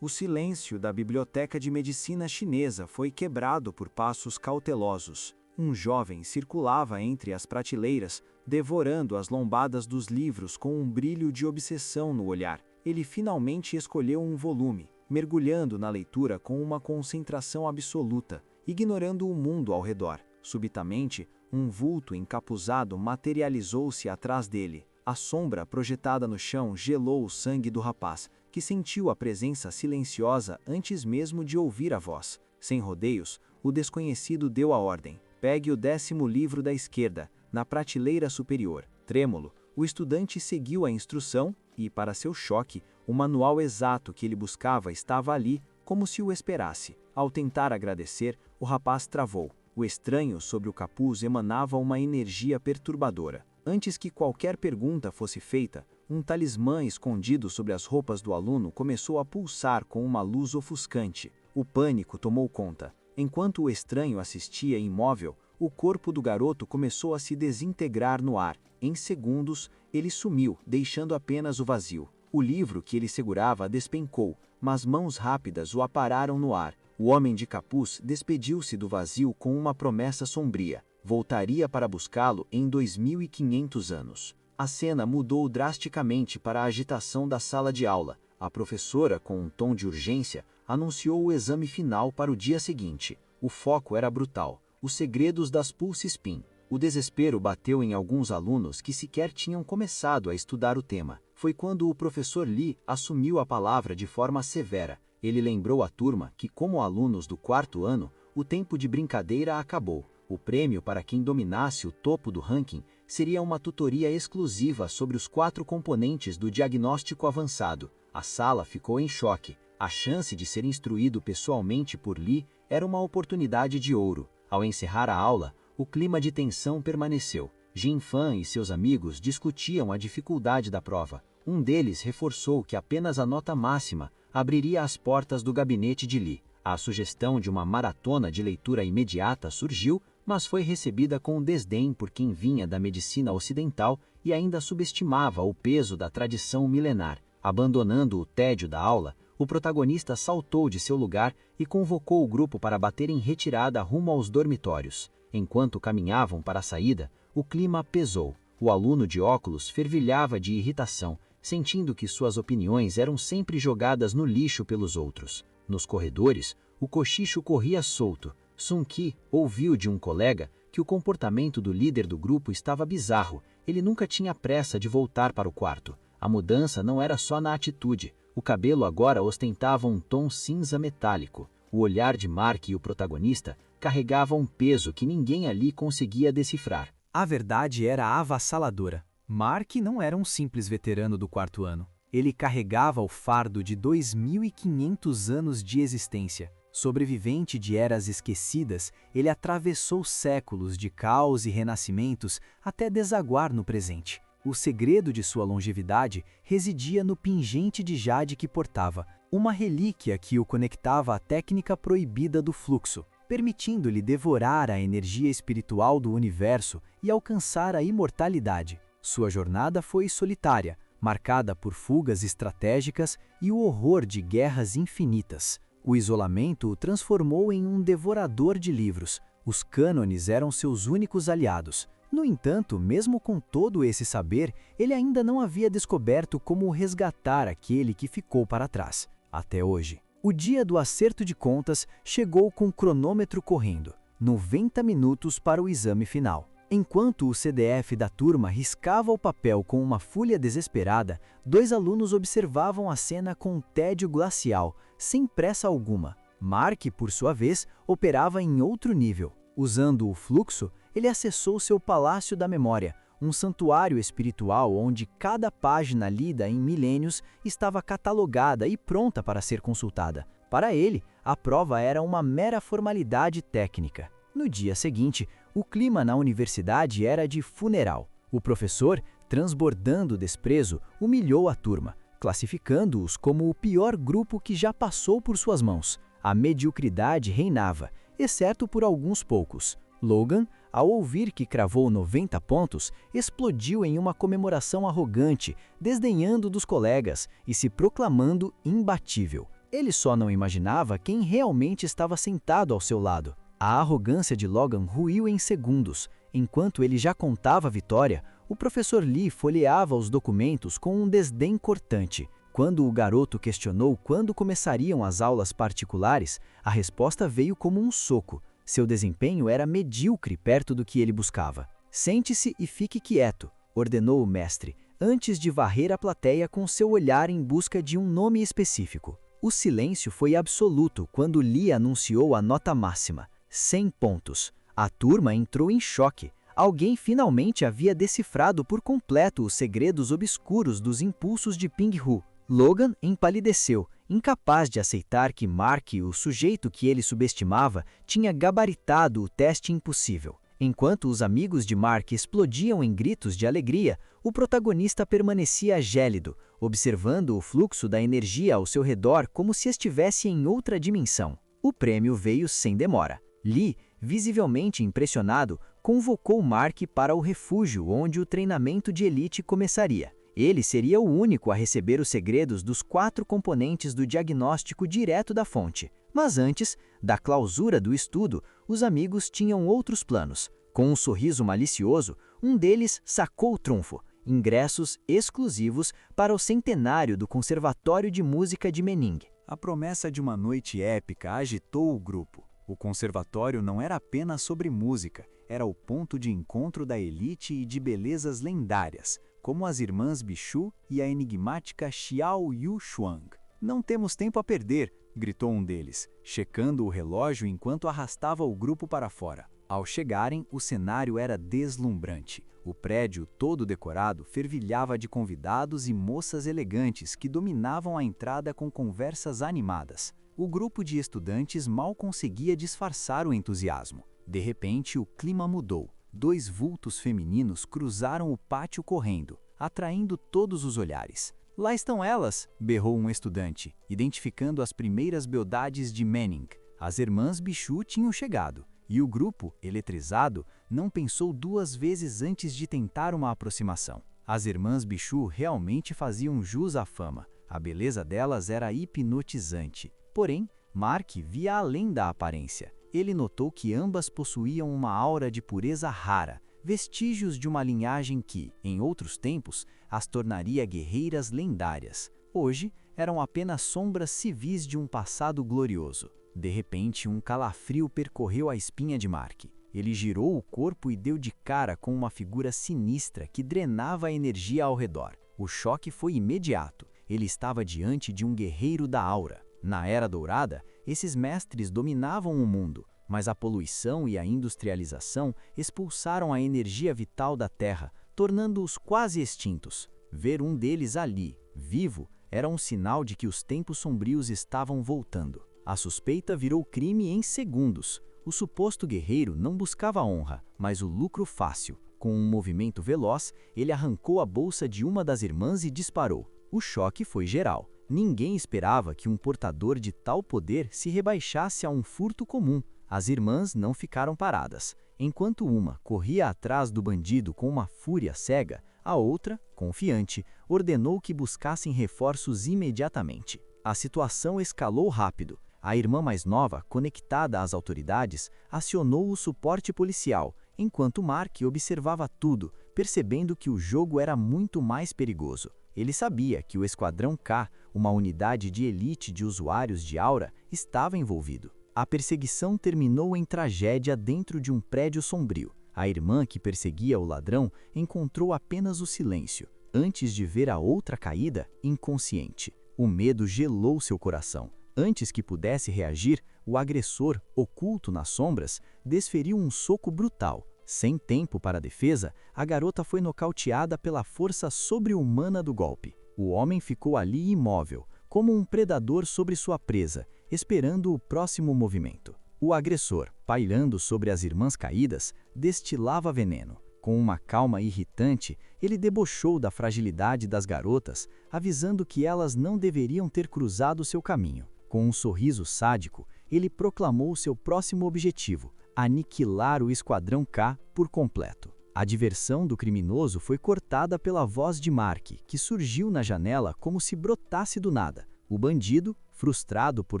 O silêncio da biblioteca de medicina chinesa foi quebrado por passos cautelosos. Um jovem circulava entre as prateleiras, devorando as lombadas dos livros com um brilho de obsessão no olhar. Ele finalmente escolheu um volume, mergulhando na leitura com uma concentração absoluta, ignorando o mundo ao redor. Subitamente, um vulto encapuzado materializou-se atrás dele. A sombra projetada no chão gelou o sangue do rapaz, que sentiu a presença silenciosa antes mesmo de ouvir a voz. Sem rodeios, o desconhecido deu a ordem: pegue o 10º livro da esquerda, na prateleira superior. Trêmulo, o estudante seguiu a instrução e, para seu choque, o manual exato que ele buscava estava ali, como se o esperasse. Ao tentar agradecer, o rapaz travou. O estranho sobre o capuz emanava uma energia perturbadora. Antes que qualquer pergunta fosse feita, um talismã escondido sobre as roupas do aluno começou a pulsar com uma luz ofuscante. O pânico tomou conta. Enquanto o estranho assistia imóvel, o corpo do garoto começou a se desintegrar no ar. Em segundos, ele sumiu, deixando apenas o vazio. O livro que ele segurava despencou, mas mãos rápidas o apararam no ar. O homem de capuz despediu-se do vazio com uma promessa sombria: voltaria para buscá-lo em 2500 anos. A cena mudou drasticamente para a agitação da sala de aula. A professora, com um tom de urgência, anunciou o exame final para o dia seguinte. O foco era brutal: os segredos das Pulse-Spin. O desespero bateu em alguns alunos que sequer tinham começado a estudar o tema. Foi quando o professor Li assumiu a palavra de forma severa. Ele lembrou à turma que, como alunos do 4º ano, o tempo de brincadeira acabou. O prêmio para quem dominasse o topo do ranking seria uma tutoria exclusiva sobre os 4 componentes do diagnóstico avançado. A sala ficou em choque. A chance de ser instruído pessoalmente por Li era uma oportunidade de ouro. Ao encerrar a aula, o clima de tensão permaneceu. Jin Fan e seus amigos discutiam a dificuldade da prova. Um deles reforçou que apenas a nota máxima abriria as portas do gabinete de Li. A sugestão de uma maratona de leitura imediata surgiu, mas foi recebida com desdém por quem vinha da medicina ocidental e ainda subestimava o peso da tradição milenar. Abandonando o tédio da aula, o protagonista saltou de seu lugar e convocou o grupo para bater em retirada rumo aos dormitórios. Enquanto caminhavam para a saída, o clima pesou. O aluno de óculos fervilhava de irritação, sentindo que suas opiniões eram sempre jogadas no lixo pelos outros. Nos corredores, o cochicho corria solto. Sun Qi ouviu de um colega que o comportamento do líder do grupo estava bizarro. Ele nunca tinha pressa de voltar para o quarto. A mudança não era só na atitude. O cabelo agora ostentava um tom cinza metálico. O olhar de Mark e o protagonista carregava um peso que ninguém ali conseguia decifrar. A verdade era avassaladora. Mark não era um simples veterano do 4º ano. Ele carregava o fardo de 2500 anos de existência. Sobrevivente de eras esquecidas, ele atravessou séculos de caos e renascimentos até desaguar no presente. O segredo de sua longevidade residia no pingente de jade que portava, uma relíquia que o conectava à técnica proibida do fluxo, permitindo-lhe devorar a energia espiritual do universo e alcançar a imortalidade. Sua jornada foi solitária, marcada por fugas estratégicas e o horror de guerras infinitas. O isolamento o transformou em um devorador de livros. Os cânones eram seus únicos aliados. No entanto, mesmo com todo esse saber, ele ainda não havia descoberto como resgatar aquele que ficou para trás. Até hoje. O dia do acerto de contas chegou com o cronômetro correndo. 90 minutos para o exame final. Enquanto o CDF da turma riscava o papel com uma fúria desesperada, 2 alunos observavam a cena com um tédio glacial, sem pressa alguma. Mark, por sua vez, operava em outro nível. Usando o fluxo, ele acessou seu Palácio da Memória, um santuário espiritual onde cada página lida em milênios estava catalogada e pronta para ser consultada. Para ele, a prova era uma mera formalidade técnica. No dia seguinte, o clima na universidade era de funeral. O professor, transbordando desprezo, humilhou a turma, classificando-os como o pior grupo que já passou por suas mãos. A mediocridade reinava, exceto por alguns poucos. Logan, ao ouvir que cravou 90 pontos, explodiu em uma comemoração arrogante, desdenhando dos colegas e se proclamando imbatível. Ele só não imaginava quem realmente estava sentado ao seu lado. A arrogância de Logan ruiu em segundos. Enquanto ele já contava a vitória, o professor Lee folheava os documentos com um desdém cortante. Quando o garoto questionou quando começariam as aulas particulares, a resposta veio como um soco. Seu desempenho era medíocre perto do que ele buscava. "Sente-se e fique quieto", ordenou o mestre, antes de varrer a plateia com seu olhar em busca de um nome específico. O silêncio foi absoluto quando Lee anunciou a nota máxima: 100 pontos. A turma entrou em choque. Alguém finalmente havia decifrado por completo os segredos obscuros dos impulsos de Ping-Hu. Logan empalideceu, incapaz de aceitar que Mark, o sujeito que ele subestimava, tinha gabaritado o teste impossível. Enquanto os amigos de Mark explodiam em gritos de alegria, o protagonista permanecia gélido, observando o fluxo da energia ao seu redor como se estivesse em outra dimensão. O prêmio veio sem demora. Lee, visivelmente impressionado, convocou Mark para o refúgio onde o treinamento de elite começaria. Ele seria o único a receber os segredos dos 4 componentes do diagnóstico direto da fonte. Mas antes da clausura do estudo, os amigos tinham outros planos. Com um sorriso malicioso, um deles sacou o trunfo: ingressos exclusivos para o centenário do Conservatório de Música de Mening. A promessa de uma noite épica agitou o grupo. O conservatório não era apenas sobre música, era o ponto de encontro da elite e de belezas lendárias, como as irmãs Bichu e a enigmática Xiao Yu Xuang. "Não temos tempo a perder", gritou um deles, checando o relógio enquanto arrastava o grupo para fora. Ao chegarem, o cenário era deslumbrante. O prédio, todo decorado, fervilhava de convidados e moças elegantes que dominavam a entrada com conversas animadas. O grupo de estudantes mal conseguia disfarçar o entusiasmo. De repente, o clima mudou. 2 vultos femininos cruzaram o pátio correndo, atraindo todos os olhares. "Lá estão elas!" berrou um estudante, identificando as primeiras beldades de Mening. As irmãs Bichu tinham chegado, e o grupo, eletrizado, não pensou 2 vezes antes de tentar uma aproximação. As irmãs Bichu realmente faziam jus à fama. A beleza delas era hipnotizante. Porém, Mark via além da aparência. Ele notou que ambas possuíam uma aura de pureza rara, vestígios de uma linhagem que, em outros tempos, as tornaria guerreiras lendárias. Hoje, eram apenas sombras civis de um passado glorioso. De repente, um calafrio percorreu a espinha de Mark. Ele girou o corpo e deu de cara com uma figura sinistra que drenava a energia ao redor. O choque foi imediato. Ele estava diante de um guerreiro da aura. Na Era Dourada, esses mestres dominavam o mundo, mas a poluição e a industrialização expulsaram a energia vital da Terra, tornando-os quase extintos. Ver um deles ali, vivo, era um sinal de que os tempos sombrios estavam voltando. A suspeita virou crime em segundos. O suposto guerreiro não buscava honra, mas o lucro fácil. Com um movimento veloz, ele arrancou a bolsa de uma das irmãs e disparou. O choque foi geral. Ninguém esperava que um portador de tal poder se rebaixasse a um furto comum. As irmãs não ficaram paradas. Enquanto uma corria atrás do bandido com uma fúria cega, a outra, confiante, ordenou que buscassem reforços imediatamente. A situação escalou rápido. A irmã mais nova, conectada às autoridades, acionou o suporte policial, enquanto Mark observava tudo, percebendo que o jogo era muito mais perigoso. Ele sabia que o Esquadrão K, uma unidade de elite de usuários de aura, estava envolvido. A perseguição terminou em tragédia dentro de um prédio sombrio. A irmã que perseguia o ladrão encontrou apenas o silêncio, antes de ver a outra caída, inconsciente. O medo gelou seu coração. Antes que pudesse reagir, o agressor, oculto nas sombras, desferiu um soco brutal. Sem tempo para defesa, a garota foi nocauteada pela força sobre-humana do golpe. O homem ficou ali imóvel, como um predador sobre sua presa, esperando o próximo movimento. O agressor, pairando sobre as irmãs caídas, destilava veneno. Com uma calma irritante, ele debochou da fragilidade das garotas, avisando que elas não deveriam ter cruzado seu caminho. Com um sorriso sádico, ele proclamou seu próximo objetivo: aniquilar o Esquadrão K por completo. A diversão do criminoso foi cortada pela voz de Mark, que surgiu na janela como se brotasse do nada. O bandido, Frustrado por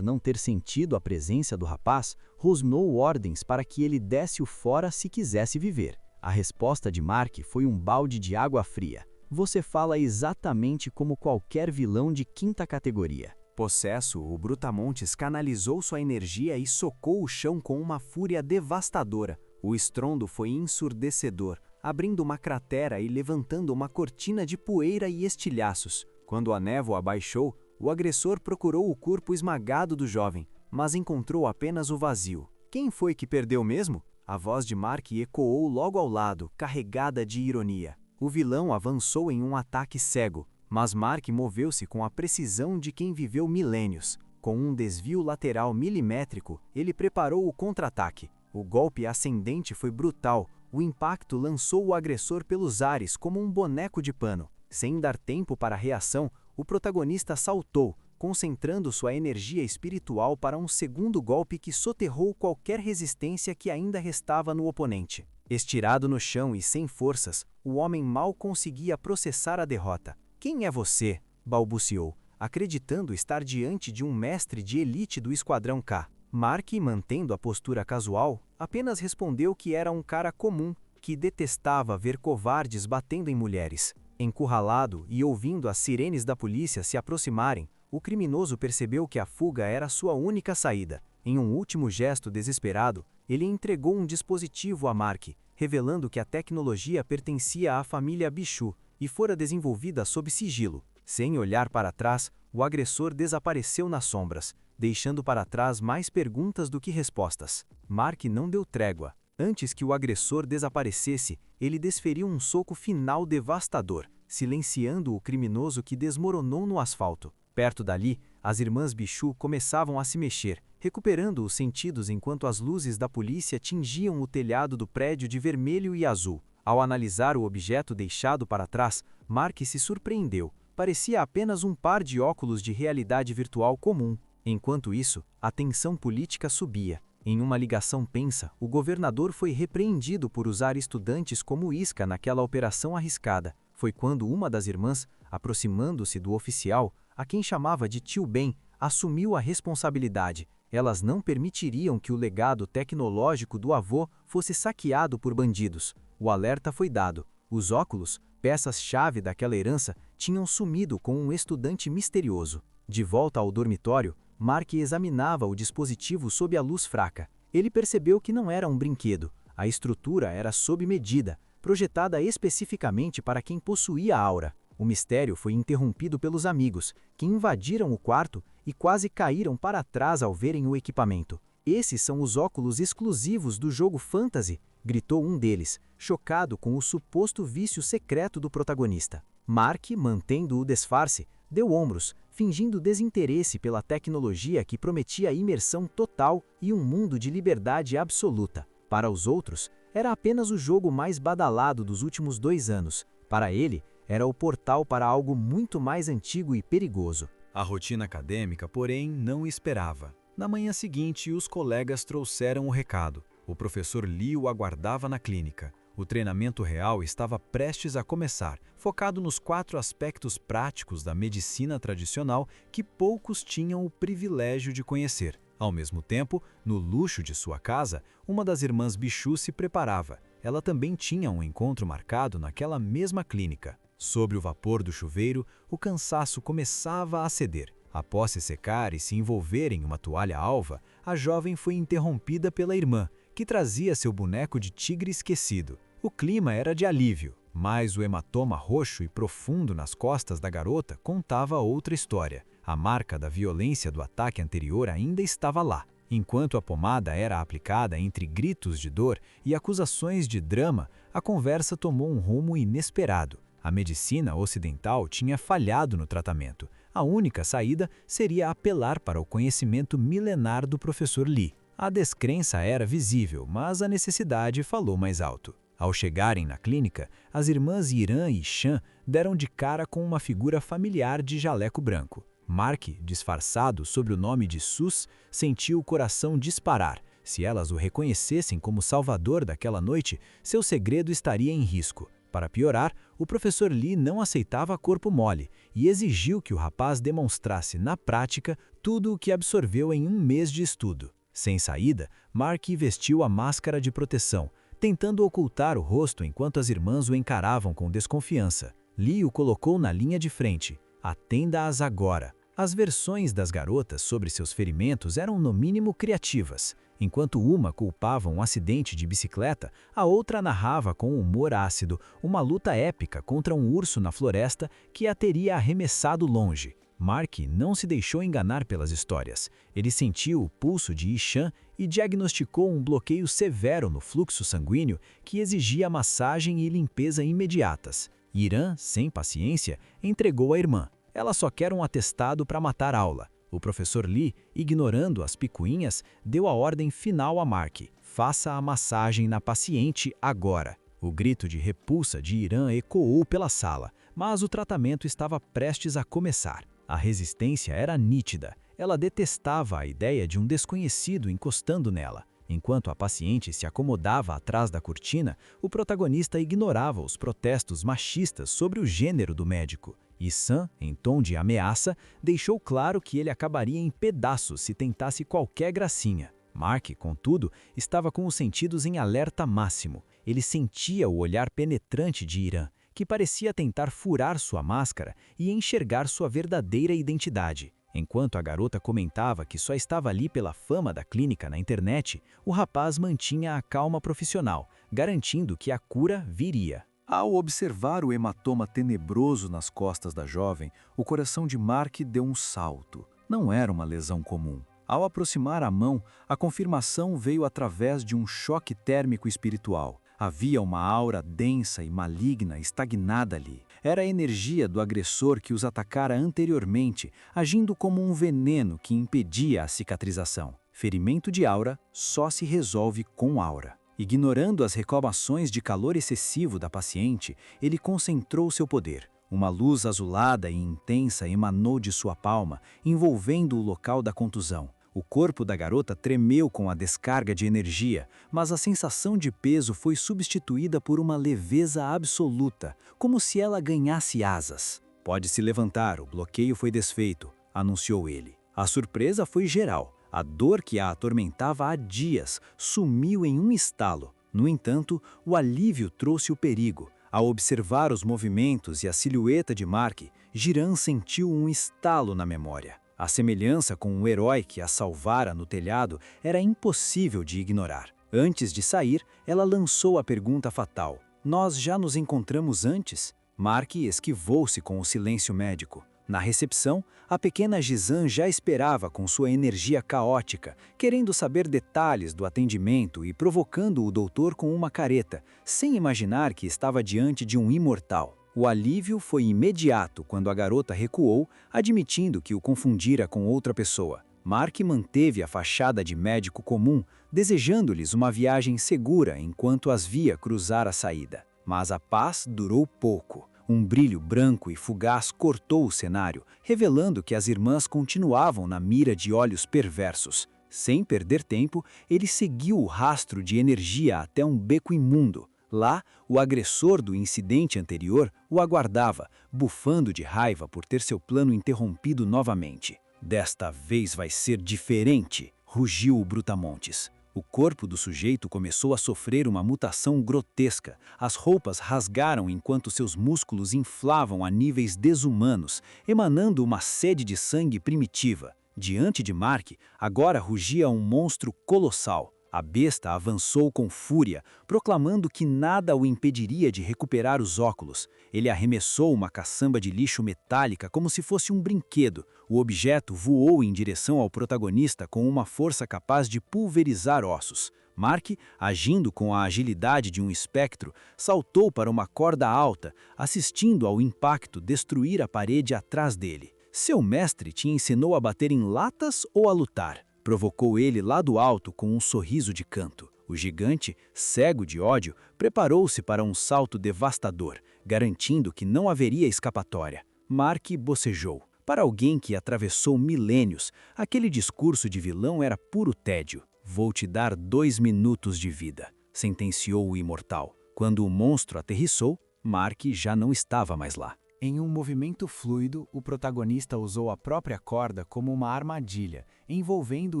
não ter sentido a presença do rapaz, rosnou ordens para que ele desse-o fora se quisesse viver. A resposta de Mark foi um balde de água fria. Você fala exatamente como qualquer vilão de quinta categoria. Possesso, o Brutamontes canalizou sua energia e socou o chão com uma fúria devastadora. O estrondo foi ensurdecedor, abrindo uma cratera e levantando uma cortina de poeira e estilhaços. Quando a névoa abaixou, o agressor procurou o corpo esmagado do jovem, mas encontrou apenas o vazio. Quem foi que perdeu mesmo? A voz de Mark ecoou logo ao lado, carregada de ironia. O vilão avançou em um ataque cego, mas Mark moveu-se com a precisão de quem viveu milênios. Com um desvio lateral milimétrico, ele preparou o contra-ataque. O golpe ascendente foi brutal, o impacto lançou o agressor pelos ares como um boneco de pano. Sem dar tempo para a reação, o protagonista saltou, concentrando sua energia espiritual para um segundo golpe que soterrou qualquer resistência que ainda restava no oponente. Estirado no chão e sem forças, o homem mal conseguia processar a derrota. "Quem é você?", balbuciou, acreditando estar diante de um mestre de elite do Esquadrão K. Mark, mantendo a postura casual, apenas respondeu que era um cara comum, que detestava ver covardes batendo em mulheres. Encurralado e ouvindo as sirenes da polícia se aproximarem, o criminoso percebeu que a fuga era sua única saída. Em um último gesto desesperado, ele entregou um dispositivo a Mark, revelando que a tecnologia pertencia à família Bichu e fora desenvolvida sob sigilo. Sem olhar para trás, o agressor desapareceu nas sombras, deixando para trás mais perguntas do que respostas. Mark não deu trégua. Antes que o agressor desaparecesse, ele desferiu um soco final devastador, silenciando o criminoso que desmoronou no asfalto. Perto dali, as irmãs Bichu começavam a se mexer, recuperando os sentidos enquanto as luzes da polícia tingiam o telhado do prédio de vermelho e azul. Ao analisar o objeto deixado para trás, Mark se surpreendeu. Parecia apenas um par de óculos de realidade virtual comum. Enquanto isso, a tensão política subia. Em uma ligação tensa, o governador foi repreendido por usar estudantes como isca naquela operação arriscada. Foi quando uma das irmãs, aproximando-se do oficial, a quem chamava de tio Ben, assumiu a responsabilidade. Elas não permitiriam que o legado tecnológico do avô fosse saqueado por bandidos. O alerta foi dado. Os óculos, peças-chave daquela herança, tinham sumido com um estudante misterioso. De volta ao dormitório, Mark examinava o dispositivo sob a luz fraca. Ele percebeu que não era um brinquedo. A estrutura era sob medida, projetada especificamente para quem possuía a aura. O mistério foi interrompido pelos amigos, que invadiram o quarto e quase caíram para trás ao verem o equipamento. "Esses são os óculos exclusivos do jogo Fantasy", gritou um deles, chocado com o suposto vício secreto do protagonista. Mark, mantendo o disfarce, deu ombros, fingindo desinteresse pela tecnologia que prometia imersão total e um mundo de liberdade absoluta. Para os outros, era apenas o jogo mais badalado dos últimos 2 anos. Para ele, era o portal para algo muito mais antigo e perigoso. A rotina acadêmica, porém, não esperava. Na manhã seguinte, os colegas trouxeram o recado. O professor Lee o aguardava na clínica. O treinamento real estava prestes a começar, focado nos 4 aspectos práticos da medicina tradicional que poucos tinham o privilégio de conhecer. Ao mesmo tempo, no luxo de sua casa, uma das irmãs Bichu se preparava. Ela também tinha um encontro marcado naquela mesma clínica. Sobre o vapor do chuveiro, o cansaço começava a ceder. Após se secar e se envolver em uma toalha alva, a jovem foi interrompida pela irmã, que trazia seu boneco de tigre esquecido. O clima era de alívio, mas o hematoma roxo e profundo nas costas da garota contava outra história. A marca da violência do ataque anterior ainda estava lá. Enquanto a pomada era aplicada entre gritos de dor e acusações de drama, a conversa tomou um rumo inesperado. A medicina ocidental tinha falhado no tratamento. A única saída seria apelar para o conhecimento milenar do professor Lee. A descrença era visível, mas a necessidade falou mais alto. Ao chegarem na clínica, as irmãs Irã e Shan deram de cara com uma figura familiar de jaleco branco. Mark, disfarçado sob o nome de Sus, sentiu o coração disparar. Se elas o reconhecessem como salvador daquela noite, seu segredo estaria em risco. Para piorar, o professor Lee não aceitava corpo mole e exigiu que o rapaz demonstrasse na prática tudo o que absorveu em um mês de estudo. Sem saída, Mark vestiu a máscara de proteção, tentando ocultar o rosto enquanto as irmãs o encaravam com desconfiança. Lee o colocou na linha de frente. Atenda-as agora. As versões das garotas sobre seus ferimentos eram no mínimo criativas. Enquanto uma culpava um acidente de bicicleta, a outra narrava com humor ácido uma luta épica contra um urso na floresta que a teria arremessado longe. Mark não se deixou enganar pelas histórias. Ele sentiu o pulso de Ishan e diagnosticou um bloqueio severo no fluxo sanguíneo que exigia massagem e limpeza imediatas. Iran, sem paciência, entregou a irmã. Ela só quer um atestado para matar aula. O professor Lee, ignorando as picuinhas, deu a ordem final a Mark. Faça a massagem na paciente agora. O grito de repulsa de Iran ecoou pela sala, mas o tratamento estava prestes a começar. A resistência era nítida. Ela detestava a ideia de um desconhecido encostando nela. Enquanto a paciente se acomodava atrás da cortina, o protagonista ignorava os protestos machistas sobre o gênero do médico. E Sam, em tom de ameaça, deixou claro que ele acabaria em pedaços se tentasse qualquer gracinha. Mark, contudo, estava com os sentidos em alerta máximo. Ele sentia o olhar penetrante de Iran, que parecia tentar furar sua máscara e enxergar sua verdadeira identidade. Enquanto a garota comentava que só estava ali pela fama da clínica na internet, o rapaz mantinha a calma profissional, garantindo que a cura viria. Ao observar o hematoma tenebroso nas costas da jovem, o coração de Mark deu um salto. Não era uma lesão comum. Ao aproximar a mão, a confirmação veio através de um choque térmico espiritual. Havia uma aura densa e maligna estagnada ali. Era a energia do agressor que os atacara anteriormente, agindo como um veneno que impedia a cicatrização. Ferimento de aura só se resolve com aura. Ignorando as reclamações de calor excessivo da paciente, ele concentrou seu poder. Uma luz azulada e intensa emanou de sua palma, envolvendo o local da contusão. O corpo da garota tremeu com a descarga de energia, mas a sensação de peso foi substituída por uma leveza absoluta, como se ela ganhasse asas. "Pode se levantar, o bloqueio foi desfeito", anunciou ele. A surpresa foi geral. A dor que a atormentava há dias sumiu em um estalo. No entanto, o alívio trouxe o perigo. Ao observar os movimentos e a silhueta de Mark, Jiran sentiu um estalo na memória. A semelhança com o herói que a salvara no telhado era impossível de ignorar. Antes de sair, ela lançou a pergunta fatal: "Nós já nos encontramos antes?" Mark esquivou-se com o silêncio médico. Na recepção, a pequena Gizan já esperava com sua energia caótica, querendo saber detalhes do atendimento e provocando o doutor com uma careta, sem imaginar que estava diante de um imortal. O alívio foi imediato quando a garota recuou, admitindo que o confundira com outra pessoa. Mark manteve a fachada de médico comum, desejando-lhes uma viagem segura enquanto as via cruzar a saída. Mas a paz durou pouco. Um brilho branco e fugaz cortou o cenário, revelando que as irmãs continuavam na mira de olhos perversos. Sem perder tempo, ele seguiu o rastro de energia até um beco imundo. Lá, o agressor do incidente anterior o aguardava, bufando de raiva por ter seu plano interrompido novamente. "Desta vez vai ser diferente", rugiu o Brutamontes. O corpo do sujeito começou a sofrer uma mutação grotesca. As roupas rasgaram enquanto seus músculos inflavam a níveis desumanos, emanando uma sede de sangue primitiva. Diante de Mark, agora rugia um monstro colossal. A besta avançou com fúria, proclamando que nada o impediria de recuperar os óculos. Ele arremessou uma caçamba de lixo metálica como se fosse um brinquedo. O objeto voou em direção ao protagonista com uma força capaz de pulverizar ossos. Mark, agindo com a agilidade de um espectro, saltou para uma corda alta, assistindo ao impacto destruir a parede atrás dele. Seu mestre te ensinou a bater em latas ou a lutar? Provocou ele lá do alto com um sorriso de canto. O gigante, cego de ódio, preparou-se para um salto devastador, garantindo que não haveria escapatória. Mark bocejou. Para alguém que atravessou milênios, aquele discurso de vilão era puro tédio. "Vou te dar 2 minutos de vida", sentenciou o imortal. Quando o monstro aterrissou, Mark já não estava mais lá. Em um movimento fluido, o protagonista usou a própria corda como uma armadilha, envolvendo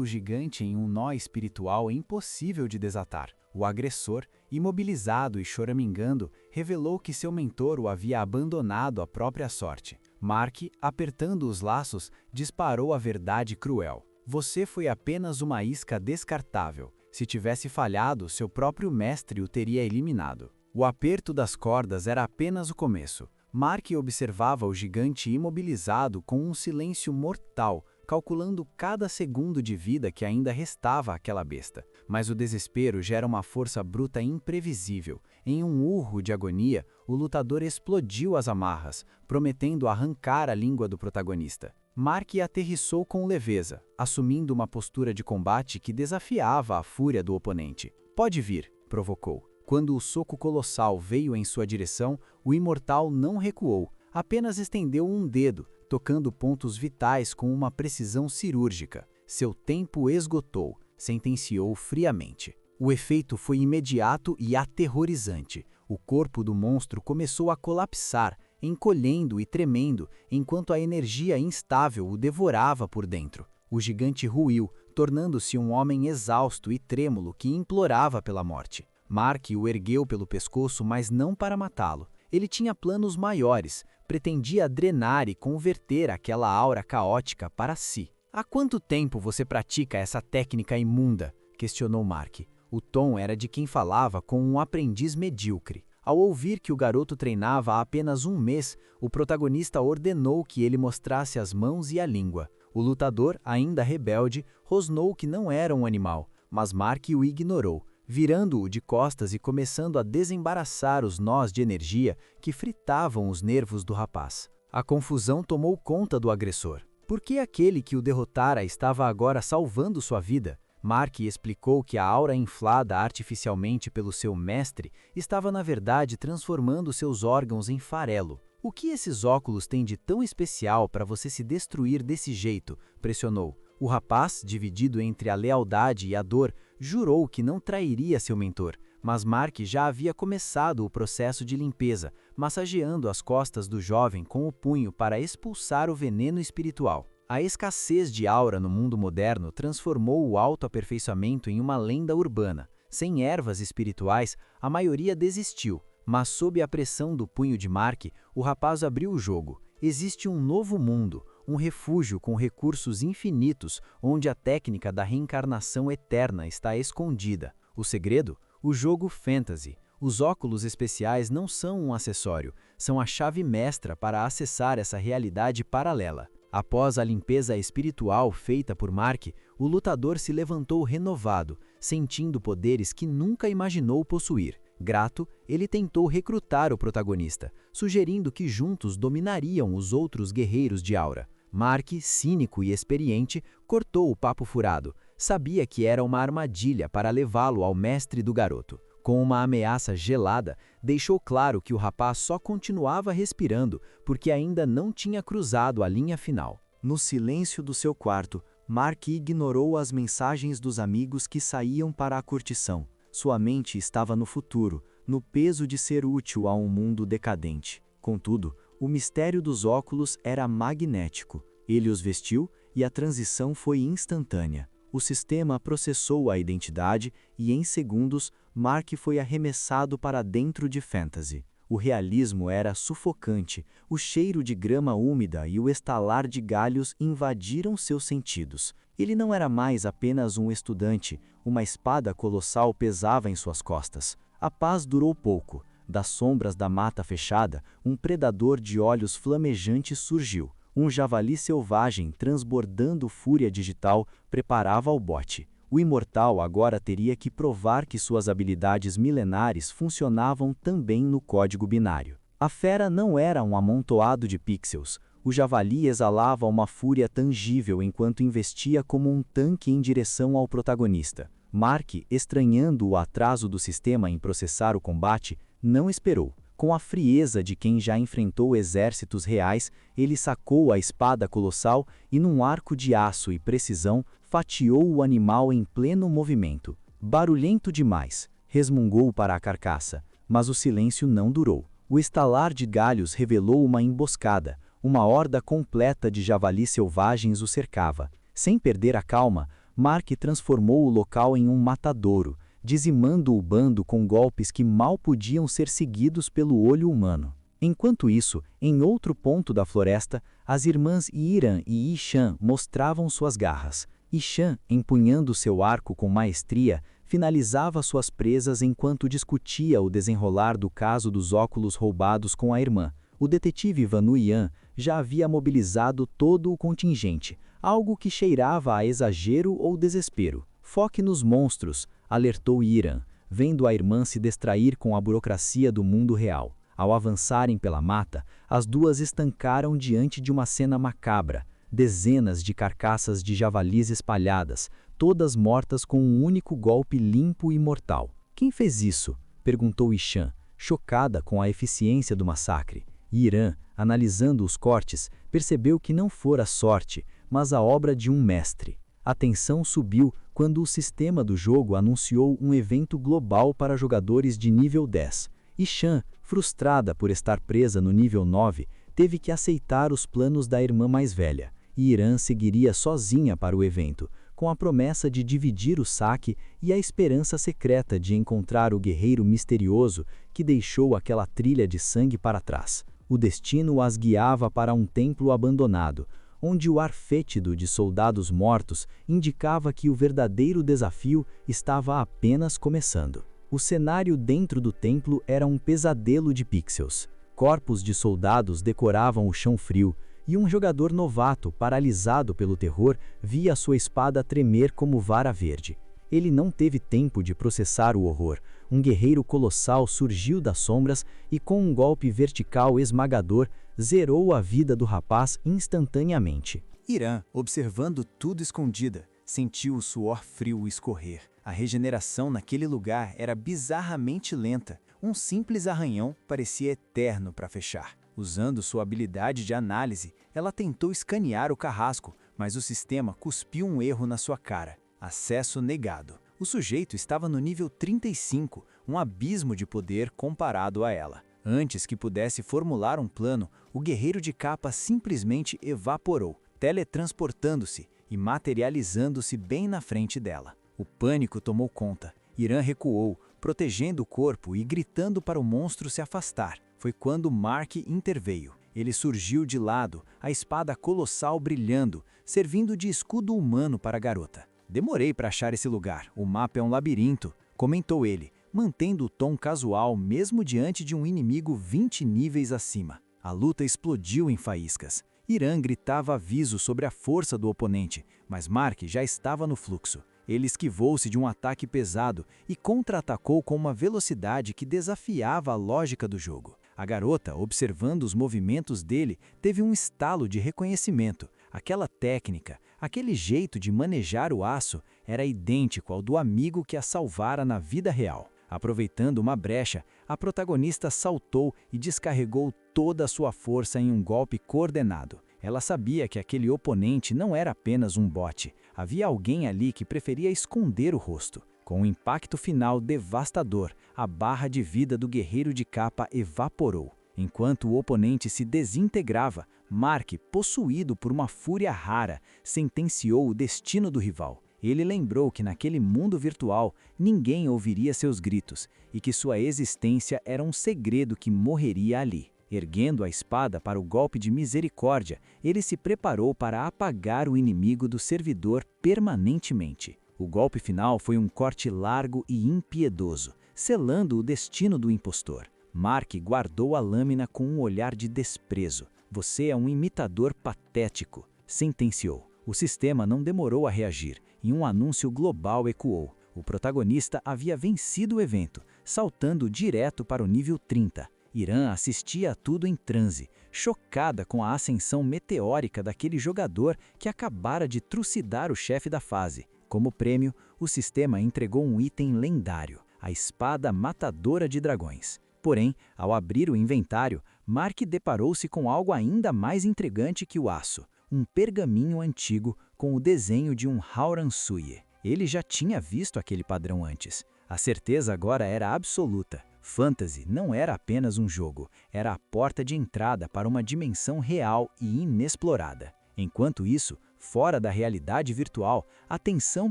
o gigante em um nó espiritual impossível de desatar. O agressor, imobilizado e choramingando, revelou que seu mentor o havia abandonado à própria sorte. Mark, apertando os laços, disparou a verdade cruel. Você foi apenas uma isca descartável. Se tivesse falhado, seu próprio mestre o teria eliminado. O aperto das cordas era apenas o começo. Mark observava o gigante imobilizado com um silêncio mortal, calculando cada segundo de vida que ainda restava àquela besta. Mas o desespero gera uma força bruta imprevisível. Em um urro de agonia, o lutador explodiu as amarras, prometendo arrancar a língua do protagonista. Mark aterrissou com leveza, assumindo uma postura de combate que desafiava a fúria do oponente. "Pode vir", provocou. Quando o soco colossal veio em sua direção, o imortal não recuou, apenas estendeu um dedo, tocando pontos vitais com uma precisão cirúrgica. Seu tempo esgotou, sentenciou friamente. O efeito foi imediato e aterrorizante. O corpo do monstro começou a colapsar, encolhendo e tremendo, enquanto a energia instável o devorava por dentro. O gigante ruiu, tornando-se um homem exausto e trêmulo que implorava pela morte. Mark o ergueu pelo pescoço, mas não para matá-lo. Ele tinha planos maiores, pretendia drenar e converter aquela aura caótica para si. "Há quanto tempo você pratica essa técnica imunda?", questionou Mark. O tom era de quem falava com um aprendiz medíocre. Ao ouvir que o garoto treinava há apenas um mês, o protagonista ordenou que ele mostrasse as mãos e a língua. O lutador, ainda rebelde, rosnou que não era um animal, mas Mark o ignorou, virando-o de costas e começando a desembaraçar os nós de energia que fritavam os nervos do rapaz. A confusão tomou conta do agressor. Por que aquele que o derrotara estava agora salvando sua vida? Mark explicou que a aura inflada artificialmente pelo seu mestre estava na verdade transformando seus órgãos em farelo. "O que esses óculos têm de tão especial para você se destruir desse jeito?", pressionou. O rapaz, dividido entre a lealdade e a dor, jurou que não trairia seu mentor, mas Mark já havia começado o processo de limpeza, massageando as costas do jovem com o punho para expulsar o veneno espiritual. A escassez de aura no mundo moderno transformou o autoaperfeiçoamento em uma lenda urbana. Sem ervas espirituais, a maioria desistiu, mas sob a pressão do punho de Mark, o rapaz abriu o jogo. Existe um novo mundo, um refúgio com recursos infinitos, onde a técnica da reencarnação eterna está escondida. O segredo? O jogo fantasy. Os óculos especiais não são um acessório, são a chave mestra para acessar essa realidade paralela. Após a limpeza espiritual feita por Mark, o lutador se levantou renovado, sentindo poderes que nunca imaginou possuir. Grato, ele tentou recrutar o protagonista, sugerindo que juntos dominariam os outros guerreiros de aura. Mark, cínico e experiente, cortou o papo furado. Sabia que era uma armadilha para levá-lo ao mestre do garoto. Com uma ameaça gelada, deixou claro que o rapaz só continuava respirando porque ainda não tinha cruzado a linha final. No silêncio do seu quarto, Mark ignorou as mensagens dos amigos que saíam para a curtição. Sua mente estava no futuro, no peso de ser útil a um mundo decadente. Contudo, o mistério dos óculos era magnético. Ele os vestiu e a transição foi instantânea. O sistema processou a identidade e, em segundos, Mark foi arremessado para dentro de fantasy. O realismo era sufocante, o cheiro de grama úmida e o estalar de galhos invadiram seus sentidos. Ele não era mais apenas um estudante, uma espada colossal pesava em suas costas. A paz durou pouco. Das sombras da mata fechada, um predador de olhos flamejantes surgiu. Um javali selvagem, transbordando fúria digital, preparava o bote. O imortal agora teria que provar que suas habilidades milenares funcionavam também no código binário. A fera não era um amontoado de pixels. O javali exalava uma fúria tangível enquanto investia como um tanque em direção ao protagonista. Mark, estranhando o atraso do sistema em processar o combate, não esperou. Com a frieza de quem já enfrentou exércitos reais, ele sacou a espada colossal e, num arco de aço e precisão, fatiou o animal em pleno movimento. Barulhento demais, resmungou para a carcaça, mas o silêncio não durou. O estalar de galhos revelou uma emboscada. Uma horda completa de javalis selvagens o cercava. Sem perder a calma, Mark transformou o local em um matadouro, dizimando o bando com golpes que mal podiam ser seguidos pelo olho humano. Enquanto isso, em outro ponto da floresta, as irmãs Iran e Ishan mostravam suas garras. Ishan, empunhando seu arco com maestria, finalizava suas presas enquanto discutia o desenrolar do caso dos óculos roubados com a irmã. O detetive Vanuian já havia mobilizado todo o contingente, algo que cheirava a exagero ou desespero. Foque nos monstros, alertou Iran, vendo a irmã se distrair com a burocracia do mundo real. Ao avançarem pela mata, as duas estancaram diante de uma cena macabra. Dezenas de carcaças de javalis espalhadas, todas mortas com um único golpe limpo e mortal. Quem fez isso? Perguntou Ishan, chocada com a eficiência do massacre. Iran, analisando os cortes, percebeu que não fora sorte, mas a obra de um mestre. A tensão subiu quando o sistema do jogo anunciou um evento global para jogadores de nível 10. Ishan, frustrada por estar presa no nível 9, teve que aceitar os planos da irmã mais velha. Iran seguiria sozinha para o evento, com a promessa de dividir o saque e a esperança secreta de encontrar o guerreiro misterioso que deixou aquela trilha de sangue para trás. O destino as guiava para um templo abandonado, onde o ar fétido de soldados mortos indicava que o verdadeiro desafio estava apenas começando. O cenário dentro do templo era um pesadelo de pixels. Corpos de soldados decoravam o chão frio, e um jogador novato, paralisado pelo terror, via sua espada tremer como vara verde. Ele não teve tempo de processar o horror. Um guerreiro colossal surgiu das sombras e, com um golpe vertical esmagador, zerou a vida do rapaz instantaneamente. Iran, observando tudo escondida, sentiu o suor frio escorrer. A regeneração naquele lugar era bizarramente lenta. Um simples arranhão parecia eterno para fechar. Usando sua habilidade de análise, ela tentou escanear o carrasco, mas o sistema cuspiu um erro na sua cara. Acesso negado. O sujeito estava no nível 35, um abismo de poder comparado a ela. Antes que pudesse formular um plano, o guerreiro de capa simplesmente evaporou, teletransportando-se e materializando-se bem na frente dela. O pânico tomou conta. Iran recuou, protegendo o corpo e gritando para o monstro se afastar. Foi quando Mark interveio. Ele surgiu de lado, a espada colossal brilhando, servindo de escudo humano para a garota. Demorei para achar esse lugar, o mapa é um labirinto, comentou ele, mantendo o tom casual mesmo diante de um inimigo 20 níveis acima. A luta explodiu em faíscas. Iran gritava aviso sobre a força do oponente, mas Mark já estava no fluxo. Ele esquivou-se de um ataque pesado e contra-atacou com uma velocidade que desafiava a lógica do jogo. A garota, observando os movimentos dele, teve um estalo de reconhecimento. Aquela técnica, aquele jeito de manejar o aço, era idêntico ao do amigo que a salvara na vida real. Aproveitando uma brecha, a protagonista saltou e descarregou toda a sua força em um golpe coordenado. Ela sabia que aquele oponente não era apenas um bote. Havia alguém ali que preferia esconder o rosto. Com um impacto final devastador, a barra de vida do guerreiro de capa evaporou. Enquanto o oponente se desintegrava, Mark, possuído por uma fúria rara, sentenciou o destino do rival. Ele lembrou que naquele mundo virtual ninguém ouviria seus gritos e que sua existência era um segredo que morreria ali. Erguendo a espada para o golpe de misericórdia, ele se preparou para apagar o inimigo do servidor permanentemente. O golpe final foi um corte largo e impiedoso, selando o destino do impostor. Mark guardou a lâmina com um olhar de desprezo. "Você é um imitador patético", sentenciou. O sistema não demorou a reagir, e um anúncio global ecoou. O protagonista havia vencido o evento, saltando direto para o nível 30. Iran assistia a tudo em transe, chocada com a ascensão meteórica daquele jogador que acabara de trucidar o chefe da fase. Como prêmio, o sistema entregou um item lendário, a espada matadora de dragões. Porém, ao abrir o inventário, Mark deparou-se com algo ainda mais intrigante que o aço, um pergaminho antigo com o desenho de um Hauran-Suye. Ele já tinha visto aquele padrão antes. A certeza agora era absoluta. Fantasy não era apenas um jogo, era a porta de entrada para uma dimensão real e inexplorada. Enquanto isso, fora da realidade virtual, a tensão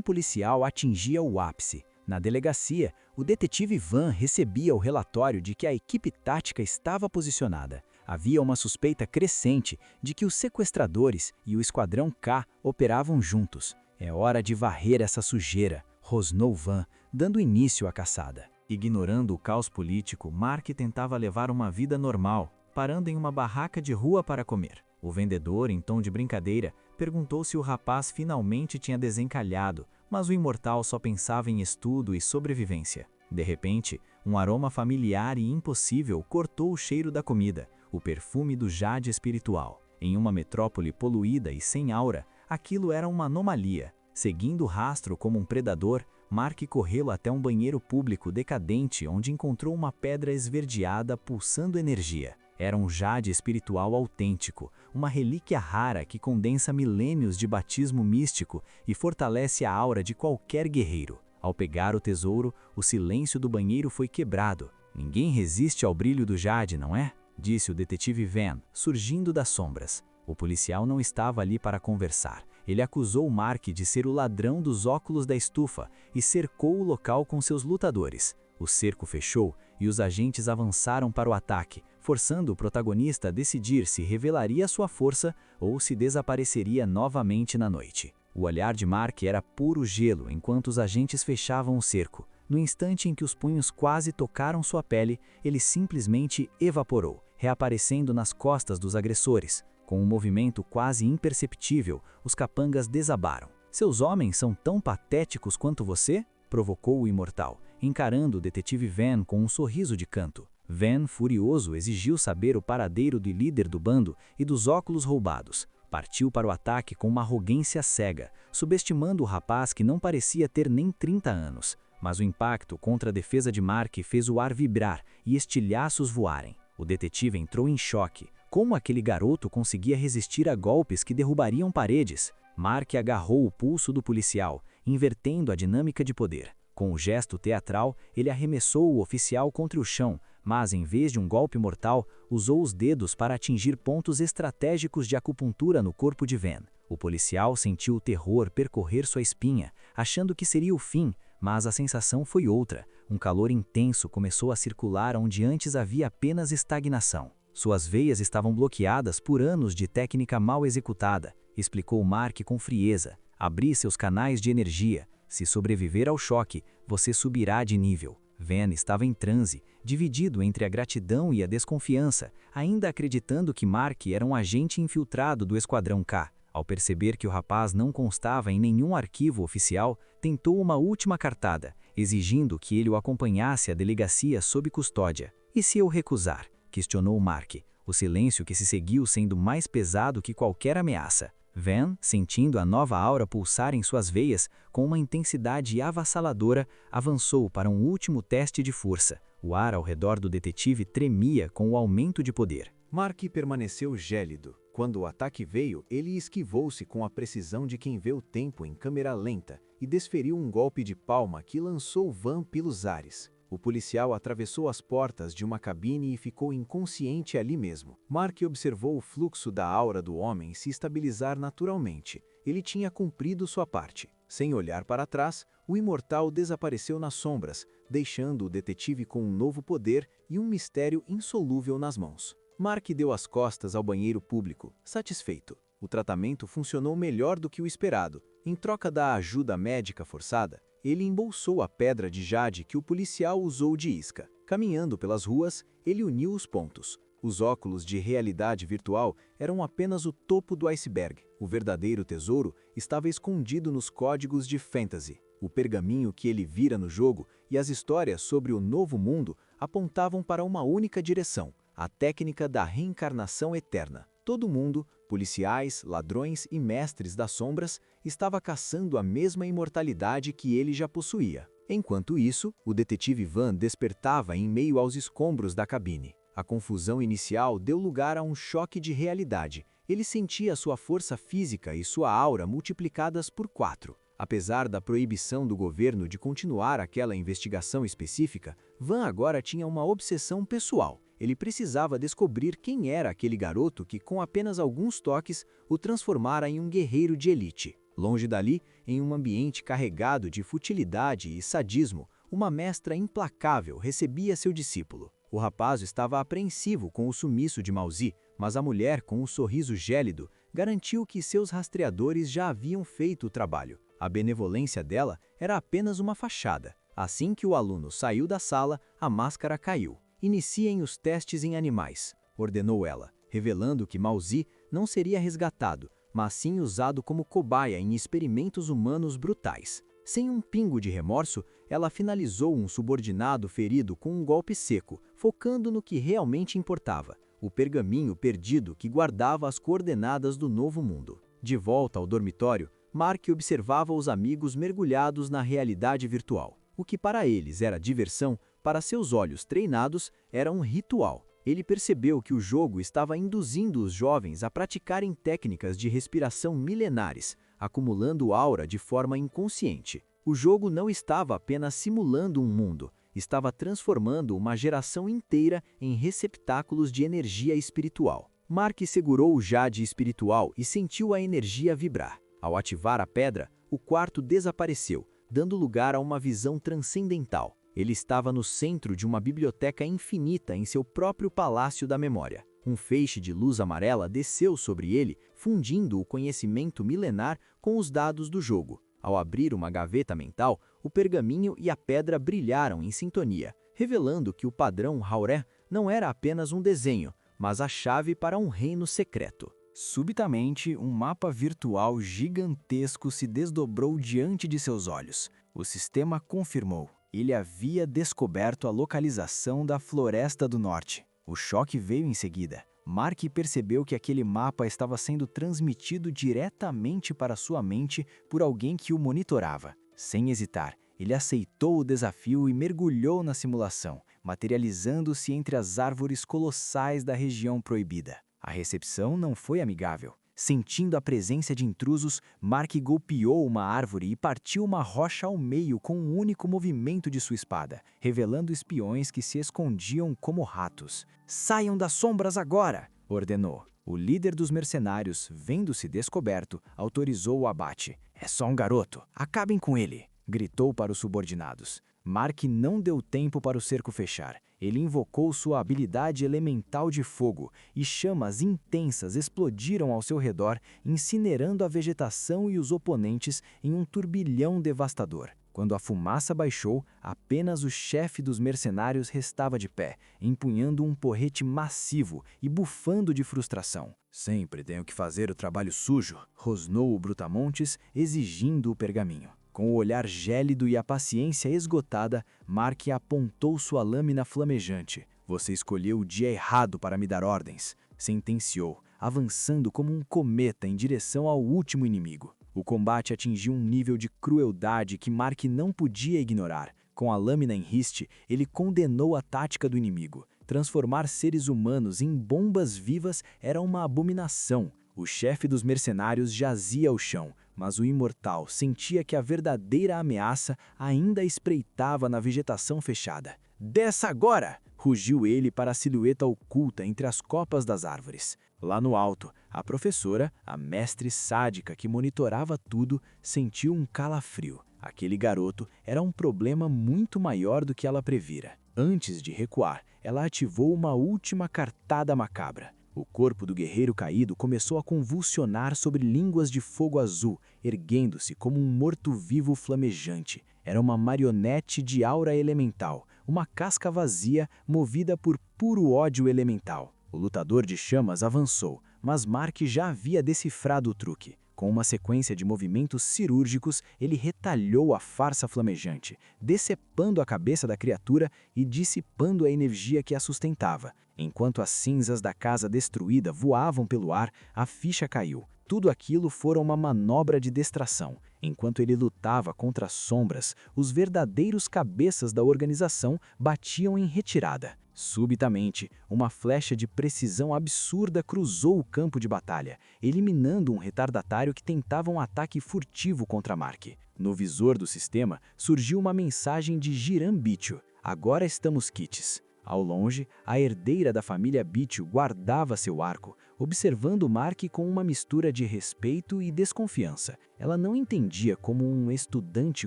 policial atingia o ápice. Na delegacia, o detetive Van recebia o relatório de que a equipe tática estava posicionada. Havia uma suspeita crescente de que os sequestradores e o Esquadrão K operavam juntos. É hora de varrer essa sujeira, rosnou Van, dando início à caçada. Ignorando o caos político, Mark tentava levar uma vida normal, parando em uma barraca de rua para comer. O vendedor, em tom de brincadeira, perguntou se o rapaz finalmente tinha desencalhado, mas o imortal só pensava em estudo e sobrevivência. De repente, um aroma familiar e impossível cortou o cheiro da comida, o perfume do jade espiritual. Em uma metrópole poluída e sem aura, aquilo era uma anomalia. Seguindo o rastro como um predador, Mark correu até um banheiro público decadente onde encontrou uma pedra esverdeada pulsando energia. Era um jade espiritual autêntico, uma relíquia rara que condensa milênios de batismo místico e fortalece a aura de qualquer guerreiro. Ao pegar o tesouro, o silêncio do banheiro foi quebrado. Ninguém resiste ao brilho do jade, não é? Disse o detetive Van, surgindo das sombras. O policial não estava ali para conversar. Ele acusou Mark de ser o ladrão dos óculos da estufa e cercou o local com seus lutadores. O cerco fechou e os agentes avançaram para o ataque, forçando o protagonista a decidir se revelaria sua força ou se desapareceria novamente na noite. O olhar de Mark era puro gelo enquanto os agentes fechavam o cerco. No instante em que os punhos quase tocaram sua pele, ele simplesmente evaporou, reaparecendo nas costas dos agressores. Com um movimento quase imperceptível, os capangas desabaram. "Seus homens são tão patéticos quanto você?" provocou o imortal, encarando o detetive Van com um sorriso de canto. Van, furioso, exigiu saber o paradeiro do líder do bando e dos óculos roubados. Partiu para o ataque com uma arrogância cega, subestimando o rapaz que não parecia ter nem 30 anos. Mas o impacto contra a defesa de Mark fez o ar vibrar e estilhaços voarem. O detetive entrou em choque. Como aquele garoto conseguia resistir a golpes que derrubariam paredes? Mark agarrou o pulso do policial, invertendo a dinâmica de poder. Com o gesto teatral, ele arremessou o oficial contra o chão, mas em vez de um golpe mortal, usou os dedos para atingir pontos estratégicos de acupuntura no corpo de Van. O policial sentiu o terror percorrer sua espinha, achando que seria o fim, mas a sensação foi outra. Um calor intenso começou a circular onde antes havia apenas estagnação. Suas veias estavam bloqueadas por anos de técnica mal executada, explicou Mark com frieza. Abri seus canais de energia. Se sobreviver ao choque, você subirá de nível. Van estava em transe, dividido entre a gratidão e a desconfiança, ainda acreditando que Mark era um agente infiltrado do Esquadrão K. Ao perceber que o rapaz não constava em nenhum arquivo oficial, tentou uma última cartada, exigindo que ele o acompanhasse à delegacia sob custódia. "E se eu recusar?" questionou Mark, o silêncio que se seguiu sendo mais pesado que qualquer ameaça. Van, sentindo a nova aura pulsar em suas veias, com uma intensidade avassaladora, avançou para um último teste de força. O ar ao redor do detetive tremia com o aumento de poder. Mark permaneceu gélido. Quando o ataque veio, ele esquivou-se com a precisão de quem vê o tempo em câmera lenta e desferiu um golpe de palma que lançou Van pelos ares. O policial atravessou as portas de uma cabine e ficou inconsciente ali mesmo. Mark observou o fluxo da aura do homem se estabilizar naturalmente. Ele tinha cumprido sua parte. Sem olhar para trás, o imortal desapareceu nas sombras, deixando o detetive com um novo poder e um mistério insolúvel nas mãos. Mark deu as costas ao banheiro público, satisfeito. O tratamento funcionou melhor do que o esperado. Em troca da ajuda médica forçada, ele embolsou a pedra de jade que o policial usou de isca. Caminhando pelas ruas, ele uniu os pontos. Os óculos de realidade virtual eram apenas o topo do iceberg. O verdadeiro tesouro estava escondido nos códigos de fantasy. O pergaminho que ele vira no jogo e as histórias sobre o novo mundo apontavam para uma única direção: a técnica da reencarnação eterna. Todo mundo, policiais, ladrões e mestres das sombras, estava caçando a mesma imortalidade que ele já possuía. Enquanto isso, o detetive Van despertava em meio aos escombros da cabine. A confusão inicial deu lugar a um choque de realidade. Ele sentia sua força física e sua aura multiplicadas por 4. Apesar da proibição do governo de continuar aquela investigação específica, Van agora tinha uma obsessão pessoal. Ele precisava descobrir quem era aquele garoto que, com apenas alguns toques, o transformara em um guerreiro de elite. Longe dali, em um ambiente carregado de futilidade e sadismo, uma mestra implacável recebia seu discípulo. O rapaz estava apreensivo com o sumiço de Mauzi, mas a mulher, com um sorriso gélido, garantiu que seus rastreadores já haviam feito o trabalho. A benevolência dela era apenas uma fachada. Assim que o aluno saiu da sala, a máscara caiu. "Iniciem os testes em animais", ordenou ela, revelando que Mauzi não seria resgatado, mas sim usado como cobaia em experimentos humanos brutais. Sem um pingo de remorso, ela finalizou um subordinado ferido com um golpe seco, focando no que realmente importava: o pergaminho perdido que guardava as coordenadas do novo mundo. De volta ao dormitório, Mark observava os amigos mergulhados na realidade virtual. O que para eles era diversão, para seus olhos treinados, era um ritual. Ele percebeu que o jogo estava induzindo os jovens a praticarem técnicas de respiração milenares, acumulando aura de forma inconsciente. O jogo não estava apenas simulando um mundo, estava transformando uma geração inteira em receptáculos de energia espiritual. Mark segurou o jade espiritual e sentiu a energia vibrar. Ao ativar a pedra, o quarto desapareceu, dando lugar a uma visão transcendental. Ele estava no centro de uma biblioteca infinita em seu próprio palácio da memória. Um feixe de luz amarela desceu sobre ele, fundindo o conhecimento milenar com os dados do jogo. Ao abrir uma gaveta mental, o pergaminho e a pedra brilharam em sintonia, revelando que o padrão Hauré não era apenas um desenho, mas a chave para um reino secreto. Subitamente, um mapa virtual gigantesco se desdobrou diante de seus olhos. O sistema confirmou. Ele havia descoberto a localização da Floresta do Norte. O choque veio em seguida. Mark percebeu que aquele mapa estava sendo transmitido diretamente para sua mente por alguém que o monitorava. Sem hesitar, ele aceitou o desafio e mergulhou na simulação, materializando-se entre as árvores colossais da região proibida. A recepção não foi amigável. Sentindo a presença de intrusos, Mark golpeou uma árvore e partiu uma rocha ao meio com um único movimento de sua espada, revelando espiões que se escondiam como ratos. "Saiam das sombras agora!" ordenou. O líder dos mercenários, vendo-se descoberto, autorizou o abate. "É só um garoto, acabem com ele!" gritou para os subordinados. Mark não deu tempo para o cerco fechar. Ele invocou sua habilidade elemental de fogo e chamas intensas explodiram ao seu redor, incinerando a vegetação e os oponentes em um turbilhão devastador. Quando a fumaça baixou, apenas o chefe dos mercenários restava de pé, empunhando um porrete massivo e bufando de frustração. "Sempre tenho que fazer o trabalho sujo", rosnou o Brutamontes, exigindo o pergaminho. Com o olhar gélido e a paciência esgotada, Mark apontou sua lâmina flamejante. "Você escolheu o dia errado para me dar ordens", sentenciou, avançando como um cometa em direção ao último inimigo. O combate atingiu um nível de crueldade que Mark não podia ignorar. Com a lâmina em riste, ele condenou a tática do inimigo. Transformar seres humanos em bombas vivas era uma abominação. O chefe dos mercenários jazia ao chão, mas o imortal sentia que a verdadeira ameaça ainda espreitava na vegetação fechada. "Desça agora!" rugiu ele para a silhueta oculta entre as copas das árvores. Lá no alto, a professora, a mestre sádica que monitorava tudo, sentiu um calafrio. Aquele garoto era um problema muito maior do que ela previra. Antes de recuar, ela ativou uma última cartada macabra. O corpo do guerreiro caído começou a convulsionar sobre línguas de fogo azul, erguendo-se como um morto-vivo flamejante. Era uma marionete de aura elemental, uma casca vazia movida por puro ódio elemental. O lutador de chamas avançou, mas Mark já havia decifrado o truque. Com uma sequência de movimentos cirúrgicos, ele retalhou a farsa flamejante, decepando a cabeça da criatura e dissipando a energia que a sustentava. Enquanto as cinzas da casa destruída voavam pelo ar, a ficha caiu. Tudo aquilo fora uma manobra de distração. Enquanto ele lutava contra as sombras, os verdadeiros cabeças da organização batiam em retirada. Subitamente, uma flecha de precisão absurda cruzou o campo de batalha, eliminando um retardatário que tentava um ataque furtivo contra Mark. No visor do sistema, surgiu uma mensagem de Girambicho. Agora estamos quites. Ao longe, a herdeira da família Bittio guardava seu arco, observando Mark com uma mistura de respeito e desconfiança. Ela não entendia como um estudante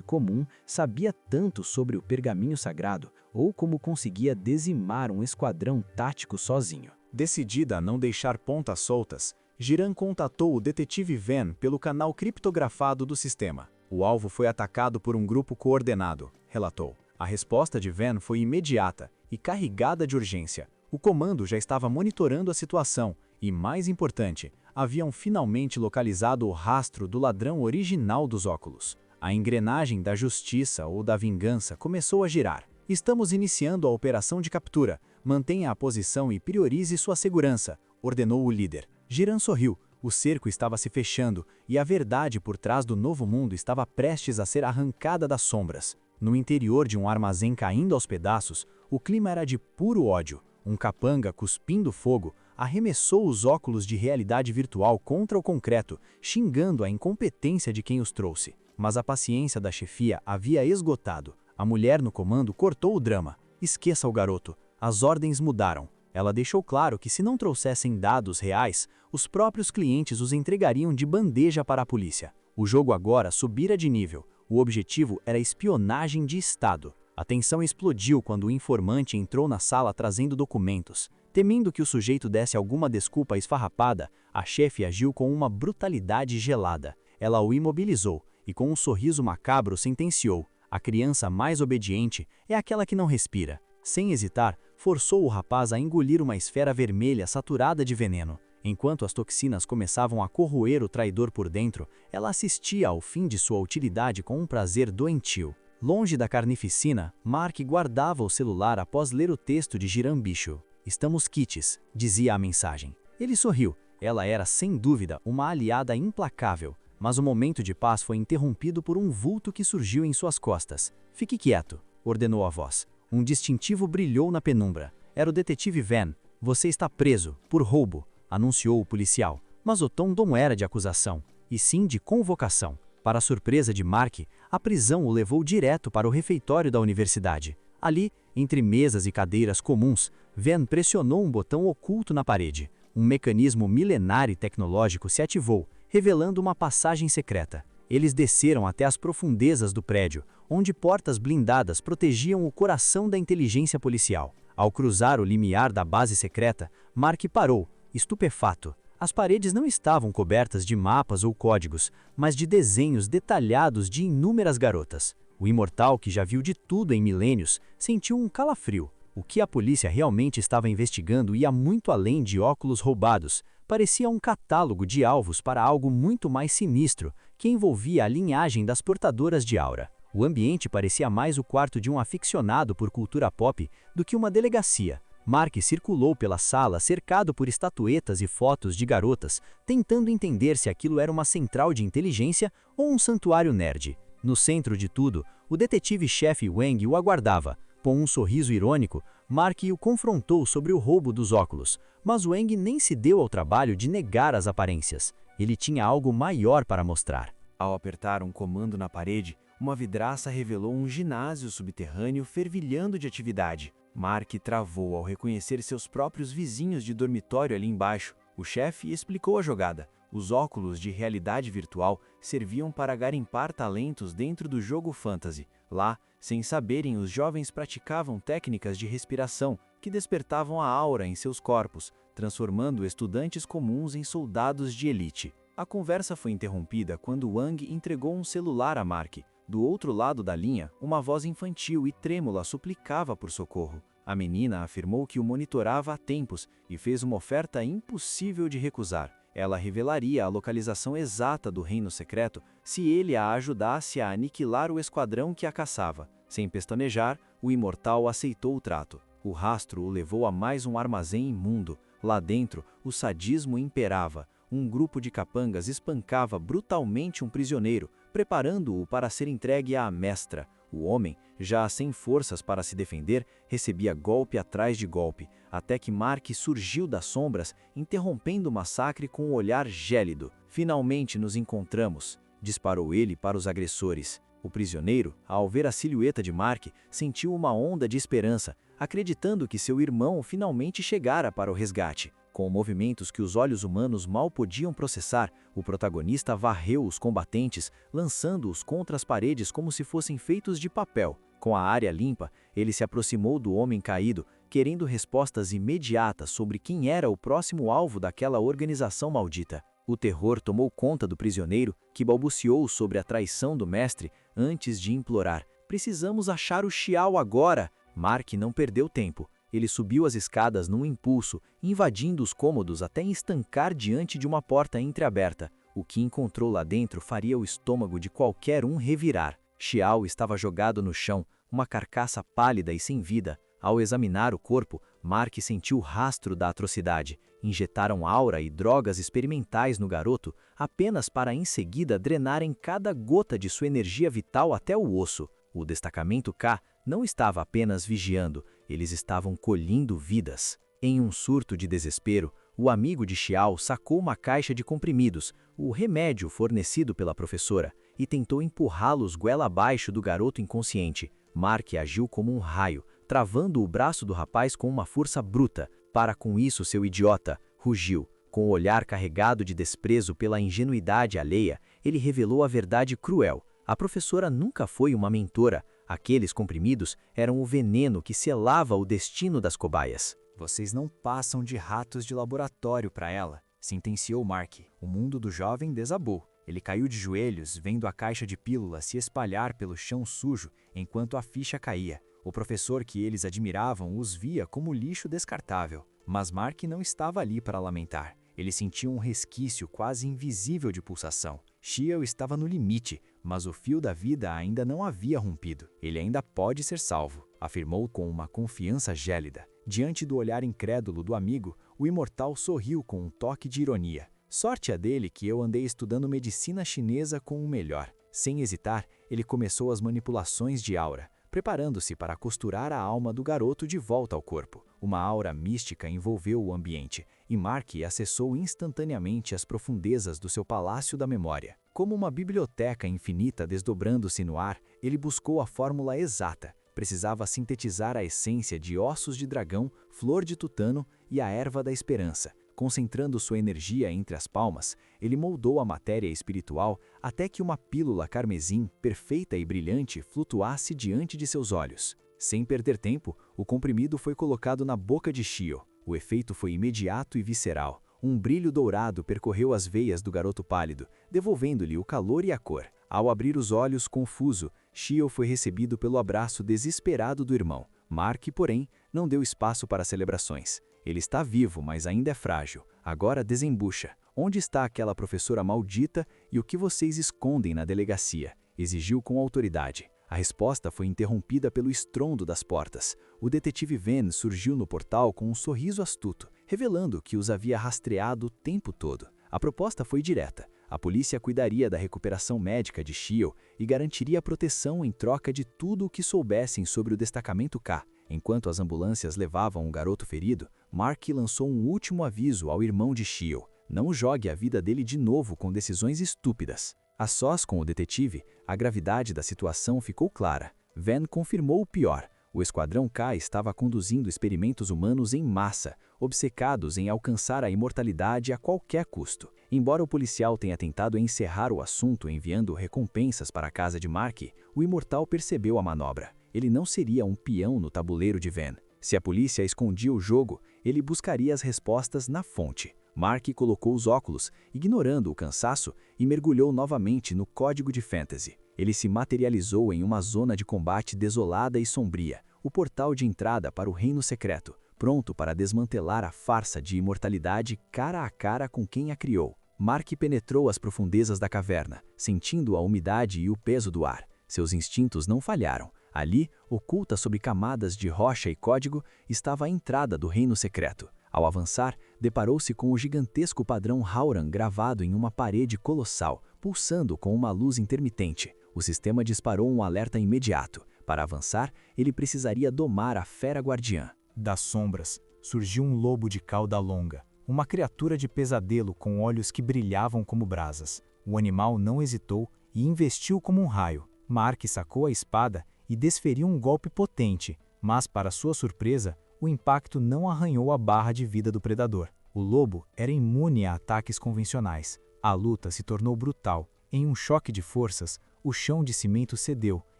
comum sabia tanto sobre o pergaminho sagrado, ou como conseguia dizimar um esquadrão tático sozinho. Decidida a não deixar pontas soltas, Giran contatou o detetive Van pelo canal criptografado do sistema. O alvo foi atacado por um grupo coordenado, relatou. A resposta de Van foi imediata e carregada de urgência. O comando já estava monitorando a situação e, mais importante, haviam finalmente localizado o rastro do ladrão original dos óculos. A engrenagem da justiça ou da vingança começou a girar. Estamos iniciando a operação de captura. Mantenha a posição e priorize sua segurança, ordenou o líder. Giran sorriu. O cerco estava se fechando e a verdade por trás do novo mundo estava prestes a ser arrancada das sombras. No interior de um armazém caindo aos pedaços, o clima era de puro ódio. Um capanga cuspindo fogo arremessou os óculos de realidade virtual contra o concreto, xingando a incompetência de quem os trouxe. Mas a paciência da chefia havia esgotado. A mulher no comando cortou o drama. Esqueça o garoto. As ordens mudaram. Ela deixou claro que se não trouxessem dados reais, os próprios clientes os entregariam de bandeja para a polícia. O jogo agora subira de nível. O objetivo era espionagem de Estado. A tensão explodiu quando o informante entrou na sala trazendo documentos. Temendo que o sujeito desse alguma desculpa esfarrapada, a chefe agiu com uma brutalidade gelada. Ela o imobilizou e com um sorriso macabro sentenciou: a criança mais obediente é aquela que não respira. Sem hesitar, forçou o rapaz a engolir uma esfera vermelha saturada de veneno. Enquanto as toxinas começavam a corroer o traidor por dentro, ela assistia ao fim de sua utilidade com um prazer doentio. Longe da carnificina, Mark guardava o celular após ler o texto de Giran Bicho. Estamos quites, dizia a mensagem. Ele sorriu. Ela era, sem dúvida, uma aliada implacável, mas o momento de paz foi interrompido por um vulto que surgiu em suas costas. Fique quieto, ordenou a voz. Um distintivo brilhou na penumbra. Era o detetive Van. Você está preso, por roubo, anunciou o policial. Mas o tom não era de acusação, e sim de convocação. Para a surpresa de Mark, a prisão o levou direto para o refeitório da universidade. Ali, entre mesas e cadeiras comuns, Van pressionou um botão oculto na parede. Um mecanismo milenar e tecnológico se ativou, revelando uma passagem secreta. Eles desceram até as profundezas do prédio, onde portas blindadas protegiam o coração da inteligência policial. Ao cruzar o limiar da base secreta, Mark parou, estupefato. As paredes não estavam cobertas de mapas ou códigos, mas de desenhos detalhados de inúmeras garotas. O imortal, que já viu de tudo em milênios, sentiu um calafrio. O que a polícia realmente estava investigando ia muito além de óculos roubados. Parecia um catálogo de alvos para algo muito mais sinistro, que envolvia a linhagem das portadoras de aura. O ambiente parecia mais o quarto de um aficionado por cultura pop do que uma delegacia. Mark circulou pela sala cercado por estatuetas e fotos de garotas, tentando entender se aquilo era uma central de inteligência ou um santuário nerd. No centro de tudo, o detetive-chefe Wang o aguardava. Com um sorriso irônico, Mark o confrontou sobre o roubo dos óculos, mas Wang nem se deu ao trabalho de negar as aparências. Ele tinha algo maior para mostrar. Ao apertar um comando na parede, uma vidraça revelou um ginásio subterrâneo fervilhando de atividade. Mark travou ao reconhecer seus próprios vizinhos de dormitório ali embaixo. O chefe explicou a jogada. Os óculos de realidade virtual serviam para garimpar talentos dentro do jogo fantasy. Lá, sem saberem, os jovens praticavam técnicas de respiração que despertavam a aura em seus corpos, transformando estudantes comuns em soldados de elite. A conversa foi interrompida quando Wang entregou um celular a Mark. Do outro lado da linha, uma voz infantil e trêmula suplicava por socorro. A menina afirmou que o monitorava há tempos e fez uma oferta impossível de recusar. Ela revelaria a localização exata do reino secreto se ele a ajudasse a aniquilar o esquadrão que a caçava. Sem pestanejar, o imortal aceitou o trato. O rastro o levou a mais um armazém imundo. Lá dentro, o sadismo imperava. Um grupo de capangas espancava brutalmente um prisioneiro, preparando-o para ser entregue à mestra. O homem, já sem forças para se defender, recebia golpe atrás de golpe, até que Mark surgiu das sombras, interrompendo o massacre com um olhar gélido. Finalmente nos encontramos, disparou ele para os agressores. O prisioneiro, ao ver a silhueta de Mark, sentiu uma onda de esperança, acreditando que seu irmão finalmente chegara para o resgate. Com movimentos que os olhos humanos mal podiam processar, o protagonista varreu os combatentes, lançando-os contra as paredes como se fossem feitos de papel. Com a área limpa, ele se aproximou do homem caído, querendo respostas imediatas sobre quem era o próximo alvo daquela organização maldita. O terror tomou conta do prisioneiro, que balbuciou sobre a traição do mestre antes de implorar: "Precisamos achar o Xiao agora!" Mark não perdeu tempo. Ele subiu as escadas num impulso, invadindo os cômodos até estancar diante de uma porta entreaberta. O que encontrou lá dentro faria o estômago de qualquer um revirar. Xiao estava jogado no chão, uma carcaça pálida e sem vida. Ao examinar o corpo, Mark sentiu o rastro da atrocidade. Injetaram aura e drogas experimentais no garoto, apenas para em seguida drenarem cada gota de sua energia vital até o osso. O destacamento K não estava apenas vigiando, eles estavam colhendo vidas. Em um surto de desespero, o amigo de Xiao sacou uma caixa de comprimidos, o remédio fornecido pela professora, e tentou empurrá-los goela abaixo do garoto inconsciente. Mark agiu como um raio, travando o braço do rapaz com uma força bruta. "Para com isso, seu idiota!" rugiu. Com o olhar carregado de desprezo pela ingenuidade alheia, ele revelou a verdade cruel. A professora nunca foi uma mentora. Aqueles comprimidos eram o veneno que selava o destino das cobaias. Vocês não passam de ratos de laboratório para ela, sentenciou Mark. O mundo do jovem desabou. Ele caiu de joelhos, vendo a caixa de pílulas se espalhar pelo chão sujo enquanto a ficha caía. O professor que eles admiravam os via como lixo descartável. Mas Mark não estava ali para lamentar. Ele sentia um resquício quase invisível de pulsação. Xiao estava no limite, mas o fio da vida ainda não havia rompido. Ele ainda pode ser salvo, afirmou com uma confiança gélida. Diante do olhar incrédulo do amigo, o imortal sorriu com um toque de ironia. Sorte a dele que eu andei estudando medicina chinesa com o melhor. Sem hesitar, ele começou as manipulações de aura, preparando-se para costurar a alma do garoto de volta ao corpo. Uma aura mística envolveu o ambiente, e Mark acessou instantaneamente as profundezas do seu palácio da memória. Como uma biblioteca infinita desdobrando-se no ar, ele buscou a fórmula exata. Precisava sintetizar a essência de ossos de dragão, flor de tutano e a erva da esperança. Concentrando sua energia entre as palmas, ele moldou a matéria espiritual até que uma pílula carmesim, perfeita e brilhante, flutuasse diante de seus olhos. Sem perder tempo, o comprimido foi colocado na boca de Xiao. O efeito foi imediato e visceral. Um brilho dourado percorreu as veias do garoto pálido, devolvendo-lhe o calor e a cor. Ao abrir os olhos, confuso, Xiao foi recebido pelo abraço desesperado do irmão. Mark, porém, não deu espaço para celebrações. Ele está vivo, mas ainda é frágil. Agora desembucha. Onde está aquela professora maldita e o que vocês escondem na delegacia? Exigiu com autoridade. A resposta foi interrompida pelo estrondo das portas. O detetive Van surgiu no portal com um sorriso astuto, revelando que os havia rastreado o tempo todo. A proposta foi direta. A polícia cuidaria da recuperação médica de Xiao e garantiria proteção em troca de tudo o que soubessem sobre o destacamento K. Enquanto as ambulâncias levavam o garoto ferido, Mark lançou um último aviso ao irmão de Xiao: não jogue a vida dele de novo com decisões estúpidas. A sós com o detetive, a gravidade da situação ficou clara. Van confirmou o pior. O Esquadrão K estava conduzindo experimentos humanos em massa, obcecados em alcançar a imortalidade a qualquer custo. Embora o policial tenha tentado encerrar o assunto enviando recompensas para a casa de Mark, o imortal percebeu a manobra. Ele não seria um peão no tabuleiro de Van. Se a polícia escondia o jogo, ele buscaria as respostas na fonte. Mark colocou os óculos, ignorando o cansaço, e mergulhou novamente no código de fantasy. Ele se materializou em uma zona de combate desolada e sombria, o portal de entrada para o reino secreto, pronto para desmantelar a farsa de imortalidade cara a cara com quem a criou. Mark penetrou as profundezas da caverna, sentindo a umidade e o peso do ar. Seus instintos não falharam. Ali, oculta sob camadas de rocha e código, estava a entrada do reino secreto. Ao avançar, deparou-se com o gigantesco padrão Hauran gravado em uma parede colossal, pulsando com uma luz intermitente. O sistema disparou um alerta imediato. Para avançar, ele precisaria domar a fera guardiã. Das sombras, surgiu um lobo de cauda longa, uma criatura de pesadelo com olhos que brilhavam como brasas. O animal não hesitou e investiu como um raio. Mark sacou a espada e desferiu um golpe potente, mas, para sua surpresa, o impacto não arranhou a barra de vida do predador. O lobo era imune a ataques convencionais. A luta se tornou brutal. Em um choque de forças, o chão de cimento cedeu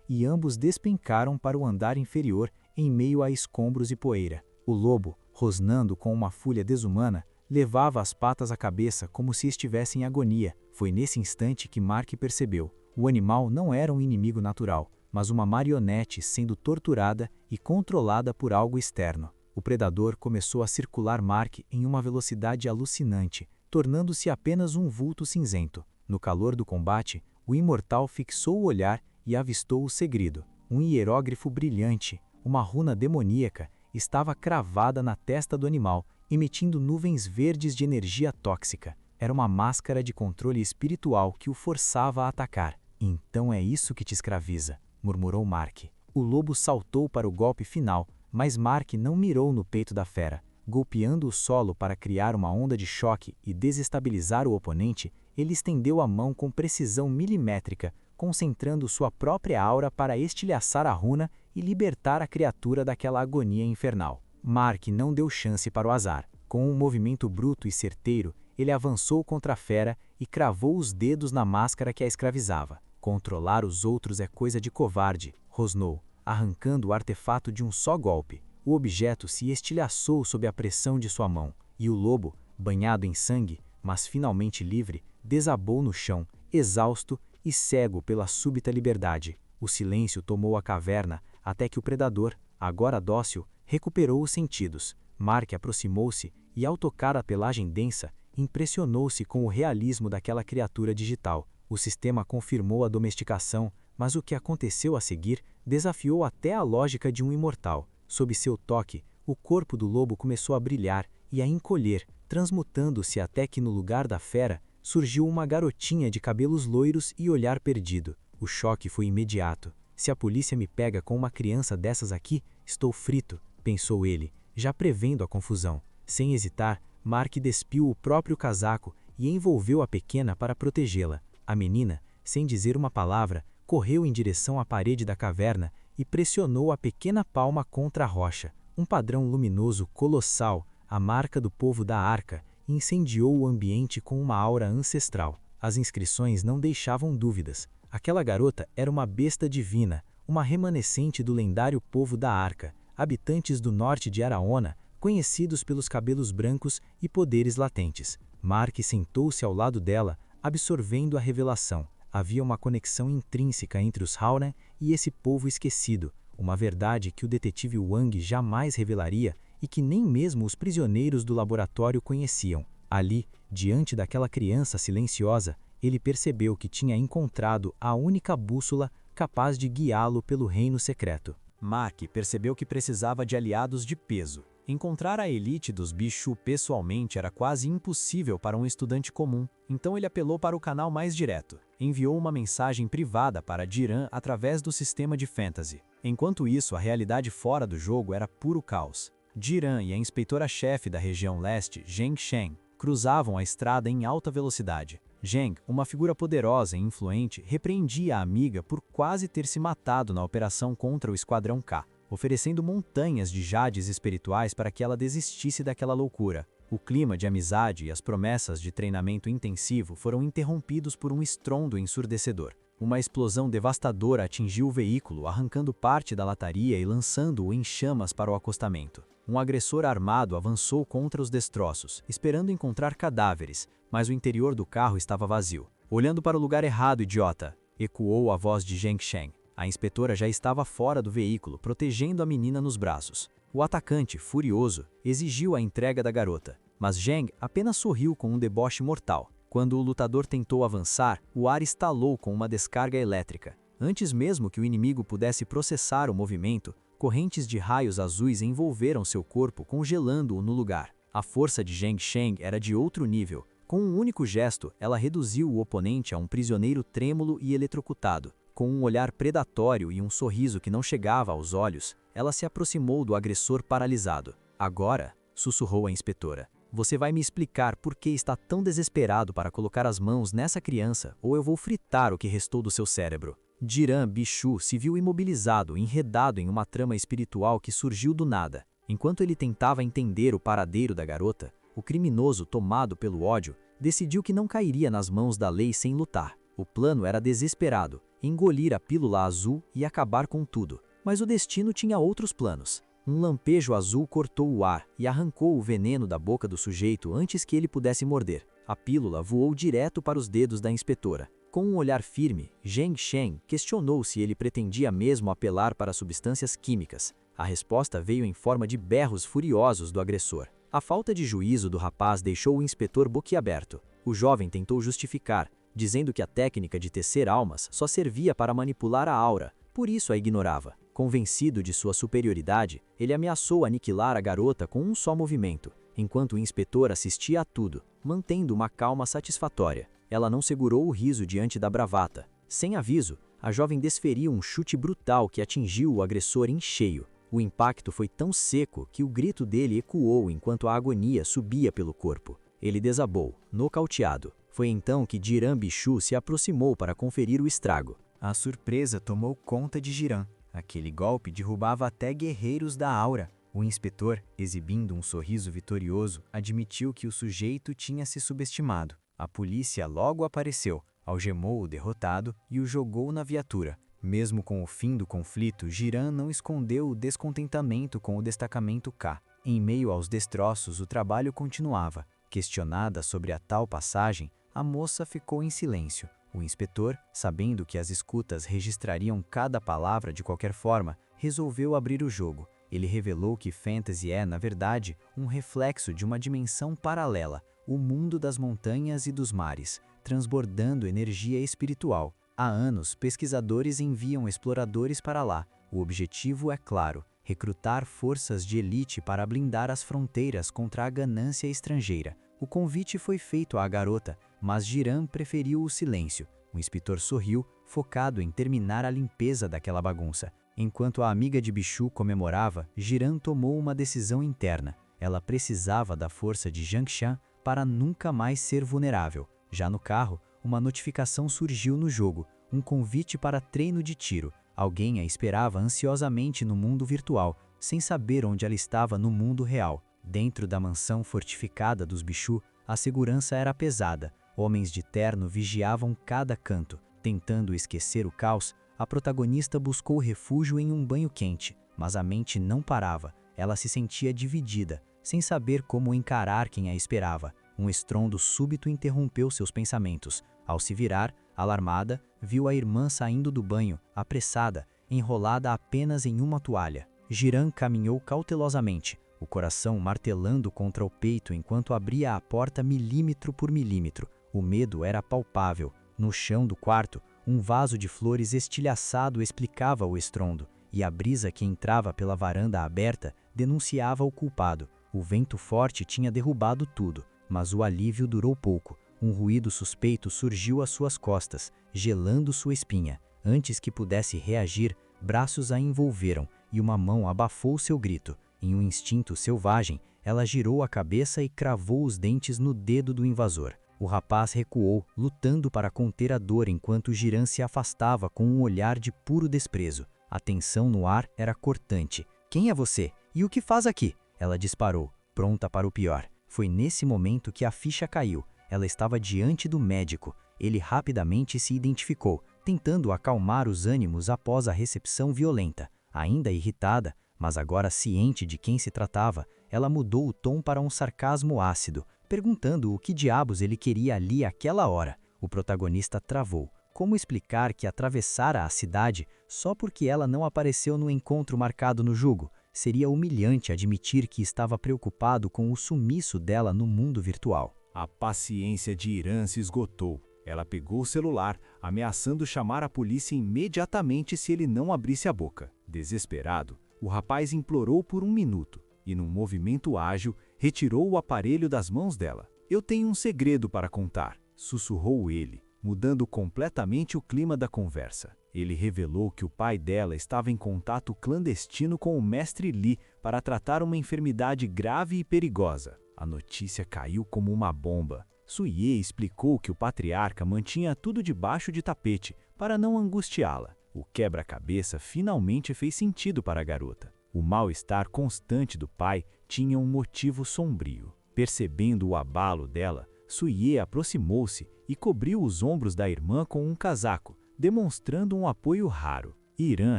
e ambos despencaram para o andar inferior em meio a escombros e poeira. O lobo, rosnando com uma fúria desumana, levava as patas à cabeça como se estivesse em agonia. Foi nesse instante que Mark percebeu. O animal não era um inimigo natural, mas uma marionete sendo torturada e controlada por algo externo. O predador começou a circular Mark em uma velocidade alucinante, tornando-se apenas um vulto cinzento. No calor do combate, o imortal fixou o olhar e avistou o segredo. Um hierógrafo brilhante, uma runa demoníaca, estava cravada na testa do animal, emitindo nuvens verdes de energia tóxica. Era uma máscara de controle espiritual que o forçava a atacar. "Então é isso que te escraviza", murmurou Mark. O lobo saltou para o golpe final, mas Mark não mirou no peito da fera. Golpeando o solo para criar uma onda de choque e desestabilizar o oponente, ele estendeu a mão com precisão milimétrica, concentrando sua própria aura para estilhaçar a runa e libertar a criatura daquela agonia infernal. Mark não deu chance para o azar. Com um movimento bruto e certeiro, ele avançou contra a fera e cravou os dedos na máscara que a escravizava. "Controlar os outros é coisa de covarde", rosnou, arrancando o artefato de um só golpe. O objeto se estilhaçou sob a pressão de sua mão, e o lobo, banhado em sangue, mas finalmente livre, desabou no chão, exausto e cego pela súbita liberdade. O silêncio tomou a caverna até que o predador, agora dócil, recuperou os sentidos. Mark aproximou-se e, ao tocar a pelagem densa, impressionou-se com o realismo daquela criatura digital. O sistema confirmou a domesticação, mas o que aconteceu a seguir desafiou até a lógica de um imortal. Sob seu toque, o corpo do lobo começou a brilhar e a encolher, transmutando-se até que no lugar da fera surgiu uma garotinha de cabelos loiros e olhar perdido. O choque foi imediato. "Se a polícia me pega com uma criança dessas aqui, estou frito", pensou ele, já prevendo a confusão. Sem hesitar, Mark despiu o próprio casaco e envolveu a pequena para protegê-la. A menina, sem dizer uma palavra, correu em direção à parede da caverna e pressionou a pequena palma contra a rocha. Um padrão luminoso colossal, a marca do povo da Arca, incendiou o ambiente com uma aura ancestral. As inscrições não deixavam dúvidas. Aquela garota era uma besta divina, uma remanescente do lendário povo da Arca, habitantes do norte de Araona, conhecidos pelos cabelos brancos e poderes latentes. Mark sentou-se ao lado dela, absorvendo a revelação. Havia uma conexão intrínseca entre os Hauran e esse povo esquecido, uma verdade que o detetive Wang jamais revelaria e que nem mesmo os prisioneiros do laboratório conheciam. Ali, diante daquela criança silenciosa, ele percebeu que tinha encontrado a única bússola capaz de guiá-lo pelo reino secreto. Mark percebeu que precisava de aliados de peso. Encontrar a elite dos Bichu pessoalmente era quase impossível para um estudante comum, então ele apelou para o canal mais direto. Enviou uma mensagem privada para Jiran através do sistema de fantasy. Enquanto isso, a realidade fora do jogo era puro caos. Jiran e a inspetora-chefe da região leste, Zheng Shen, cruzavam a estrada em alta velocidade. Zheng, uma figura poderosa e influente, repreendia a amiga por quase ter se matado na operação contra o Esquadrão K, oferecendo montanhas de jades espirituais para que ela desistisse daquela loucura. O clima de amizade e as promessas de treinamento intensivo foram interrompidos por um estrondo ensurdecedor. Uma explosão devastadora atingiu o veículo, arrancando parte da lataria e lançando-o em chamas para o acostamento. Um agressor armado avançou contra os destroços, esperando encontrar cadáveres, mas o interior do carro estava vazio. "Olhando para o lugar errado, idiota!", ecoou a voz de Zheng Shen. A inspetora já estava fora do veículo, protegendo a menina nos braços. O atacante, furioso, exigiu a entrega da garota, mas Zheng apenas sorriu com um deboche mortal. Quando o lutador tentou avançar, o ar estalou com uma descarga elétrica. Antes mesmo que o inimigo pudesse processar o movimento, correntes de raios azuis envolveram seu corpo, congelando-o no lugar. A força de Zheng Shen era de outro nível. Com um único gesto, ela reduziu o oponente a um prisioneiro trêmulo e eletrocutado. Com um olhar predatório e um sorriso que não chegava aos olhos, ela se aproximou do agressor paralisado. "Agora", sussurrou a inspetora, "você vai me explicar por que está tão desesperado para colocar as mãos nessa criança ou eu vou fritar o que restou do seu cérebro." Jiran Bichu se viu imobilizado, enredado em uma trama espiritual que surgiu do nada. Enquanto ele tentava entender o paradeiro da garota, o criminoso, tomado pelo ódio, decidiu que não cairia nas mãos da lei sem lutar. O plano era desesperado, engolir a pílula azul e acabar com tudo. Mas o destino tinha outros planos. Um lampejo azul cortou o ar e arrancou o veneno da boca do sujeito antes que ele pudesse morder. A pílula voou direto para os dedos da inspetora. Com um olhar firme, Zheng Shen questionou se ele pretendia mesmo apelar para substâncias químicas. A resposta veio em forma de berros furiosos do agressor. A falta de juízo do rapaz deixou o inspetor boquiaberto. O jovem tentou justificar, dizendo que a técnica de tecer almas só servia para manipular a aura, por isso a ignorava. Convencido de sua superioridade, ele ameaçou aniquilar a garota com um só movimento, enquanto o inspetor assistia a tudo, mantendo uma calma satisfatória. Ela não segurou o riso diante da bravata. Sem aviso, a jovem desferiu um chute brutal que atingiu o agressor em cheio. O impacto foi tão seco que o grito dele ecoou enquanto a agonia subia pelo corpo. Ele desabou, nocauteado. Foi então que Jiran Bichu se aproximou para conferir o estrago. A surpresa tomou conta de Jiran. Aquele golpe derrubava até guerreiros da aura. O inspetor, exibindo um sorriso vitorioso, admitiu que o sujeito tinha se subestimado. A polícia logo apareceu, algemou o derrotado e o jogou na viatura. Mesmo com o fim do conflito, Jiran não escondeu o descontentamento com o destacamento K. Em meio aos destroços, o trabalho continuava. Questionada sobre a tal passagem, a moça ficou em silêncio. O inspetor, sabendo que as escutas registrariam cada palavra de qualquer forma, resolveu abrir o jogo. Ele revelou que Fantasy é, na verdade, um reflexo de uma dimensão paralela, o mundo das montanhas e dos mares, transbordando energia espiritual. Há anos, pesquisadores enviam exploradores para lá. O objetivo é claro: recrutar forças de elite para blindar as fronteiras contra a ganância estrangeira. O convite foi feito à garota, mas Jiran preferiu o silêncio. O inspetor sorriu, focado em terminar a limpeza daquela bagunça. Enquanto a amiga de Bichu comemorava, Jiran tomou uma decisão interna. Ela precisava da força de Zhang Shan para nunca mais ser vulnerável. Já no carro, uma notificação surgiu no jogo, um convite para treino de tiro. Alguém a esperava ansiosamente no mundo virtual, sem saber onde ela estava no mundo real. Dentro da mansão fortificada dos Bichu, a segurança era pesada. Homens de terno vigiavam cada canto. Tentando esquecer o caos, a protagonista buscou refúgio em um banho quente, mas a mente não parava. Ela se sentia dividida, sem saber como encarar quem a esperava. Um estrondo súbito interrompeu seus pensamentos. Ao se virar, alarmada, viu a irmã saindo do banho, apressada, enrolada apenas em uma toalha. Jiran caminhou cautelosamente, o coração martelando contra o peito enquanto abria a porta milímetro por milímetro. O medo era palpável. No chão do quarto, um vaso de flores estilhaçado explicava o estrondo, e a brisa que entrava pela varanda aberta denunciava o culpado. O vento forte tinha derrubado tudo, mas o alívio durou pouco. Um ruído suspeito surgiu às suas costas, gelando sua espinha. Antes que pudesse reagir, braços a envolveram e uma mão abafou seu grito. Em um instinto selvagem, ela girou a cabeça e cravou os dentes no dedo do invasor. O rapaz recuou, lutando para conter a dor enquanto Jiran se afastava com um olhar de puro desprezo. A tensão no ar era cortante. "Quem é você? E o que faz aqui?" Ela disparou, pronta para o pior. Foi nesse momento que a ficha caiu. Ela estava diante do médico. Ele rapidamente se identificou, tentando acalmar os ânimos após a recepção violenta. Ainda irritada, mas agora ciente de quem se tratava, ela mudou o tom para um sarcasmo ácido, perguntando o que diabos ele queria ali àquela hora. O protagonista travou. Como explicar que atravessara a cidade só porque ela não apareceu no encontro marcado no jogo? Seria humilhante admitir que estava preocupado com o sumiço dela no mundo virtual. A paciência de Jiran se esgotou. Ela pegou o celular, ameaçando chamar a polícia imediatamente se ele não abrisse a boca. Desesperado, o rapaz implorou por 1 minuto e, num movimento ágil, retirou o aparelho das mãos dela. "Eu tenho um segredo para contar", sussurrou ele, mudando completamente o clima da conversa. Ele revelou que o pai dela estava em contato clandestino com o mestre Li para tratar uma enfermidade grave e perigosa. A notícia caiu como uma bomba. Suye explicou que o patriarca mantinha tudo debaixo de tapete para não angustiá-la. O quebra-cabeça finalmente fez sentido para a garota. O mal-estar constante do pai tinha um motivo sombrio. Percebendo o abalo dela, Suye aproximou-se e cobriu os ombros da irmã com um casaco, demonstrando um apoio raro. Irã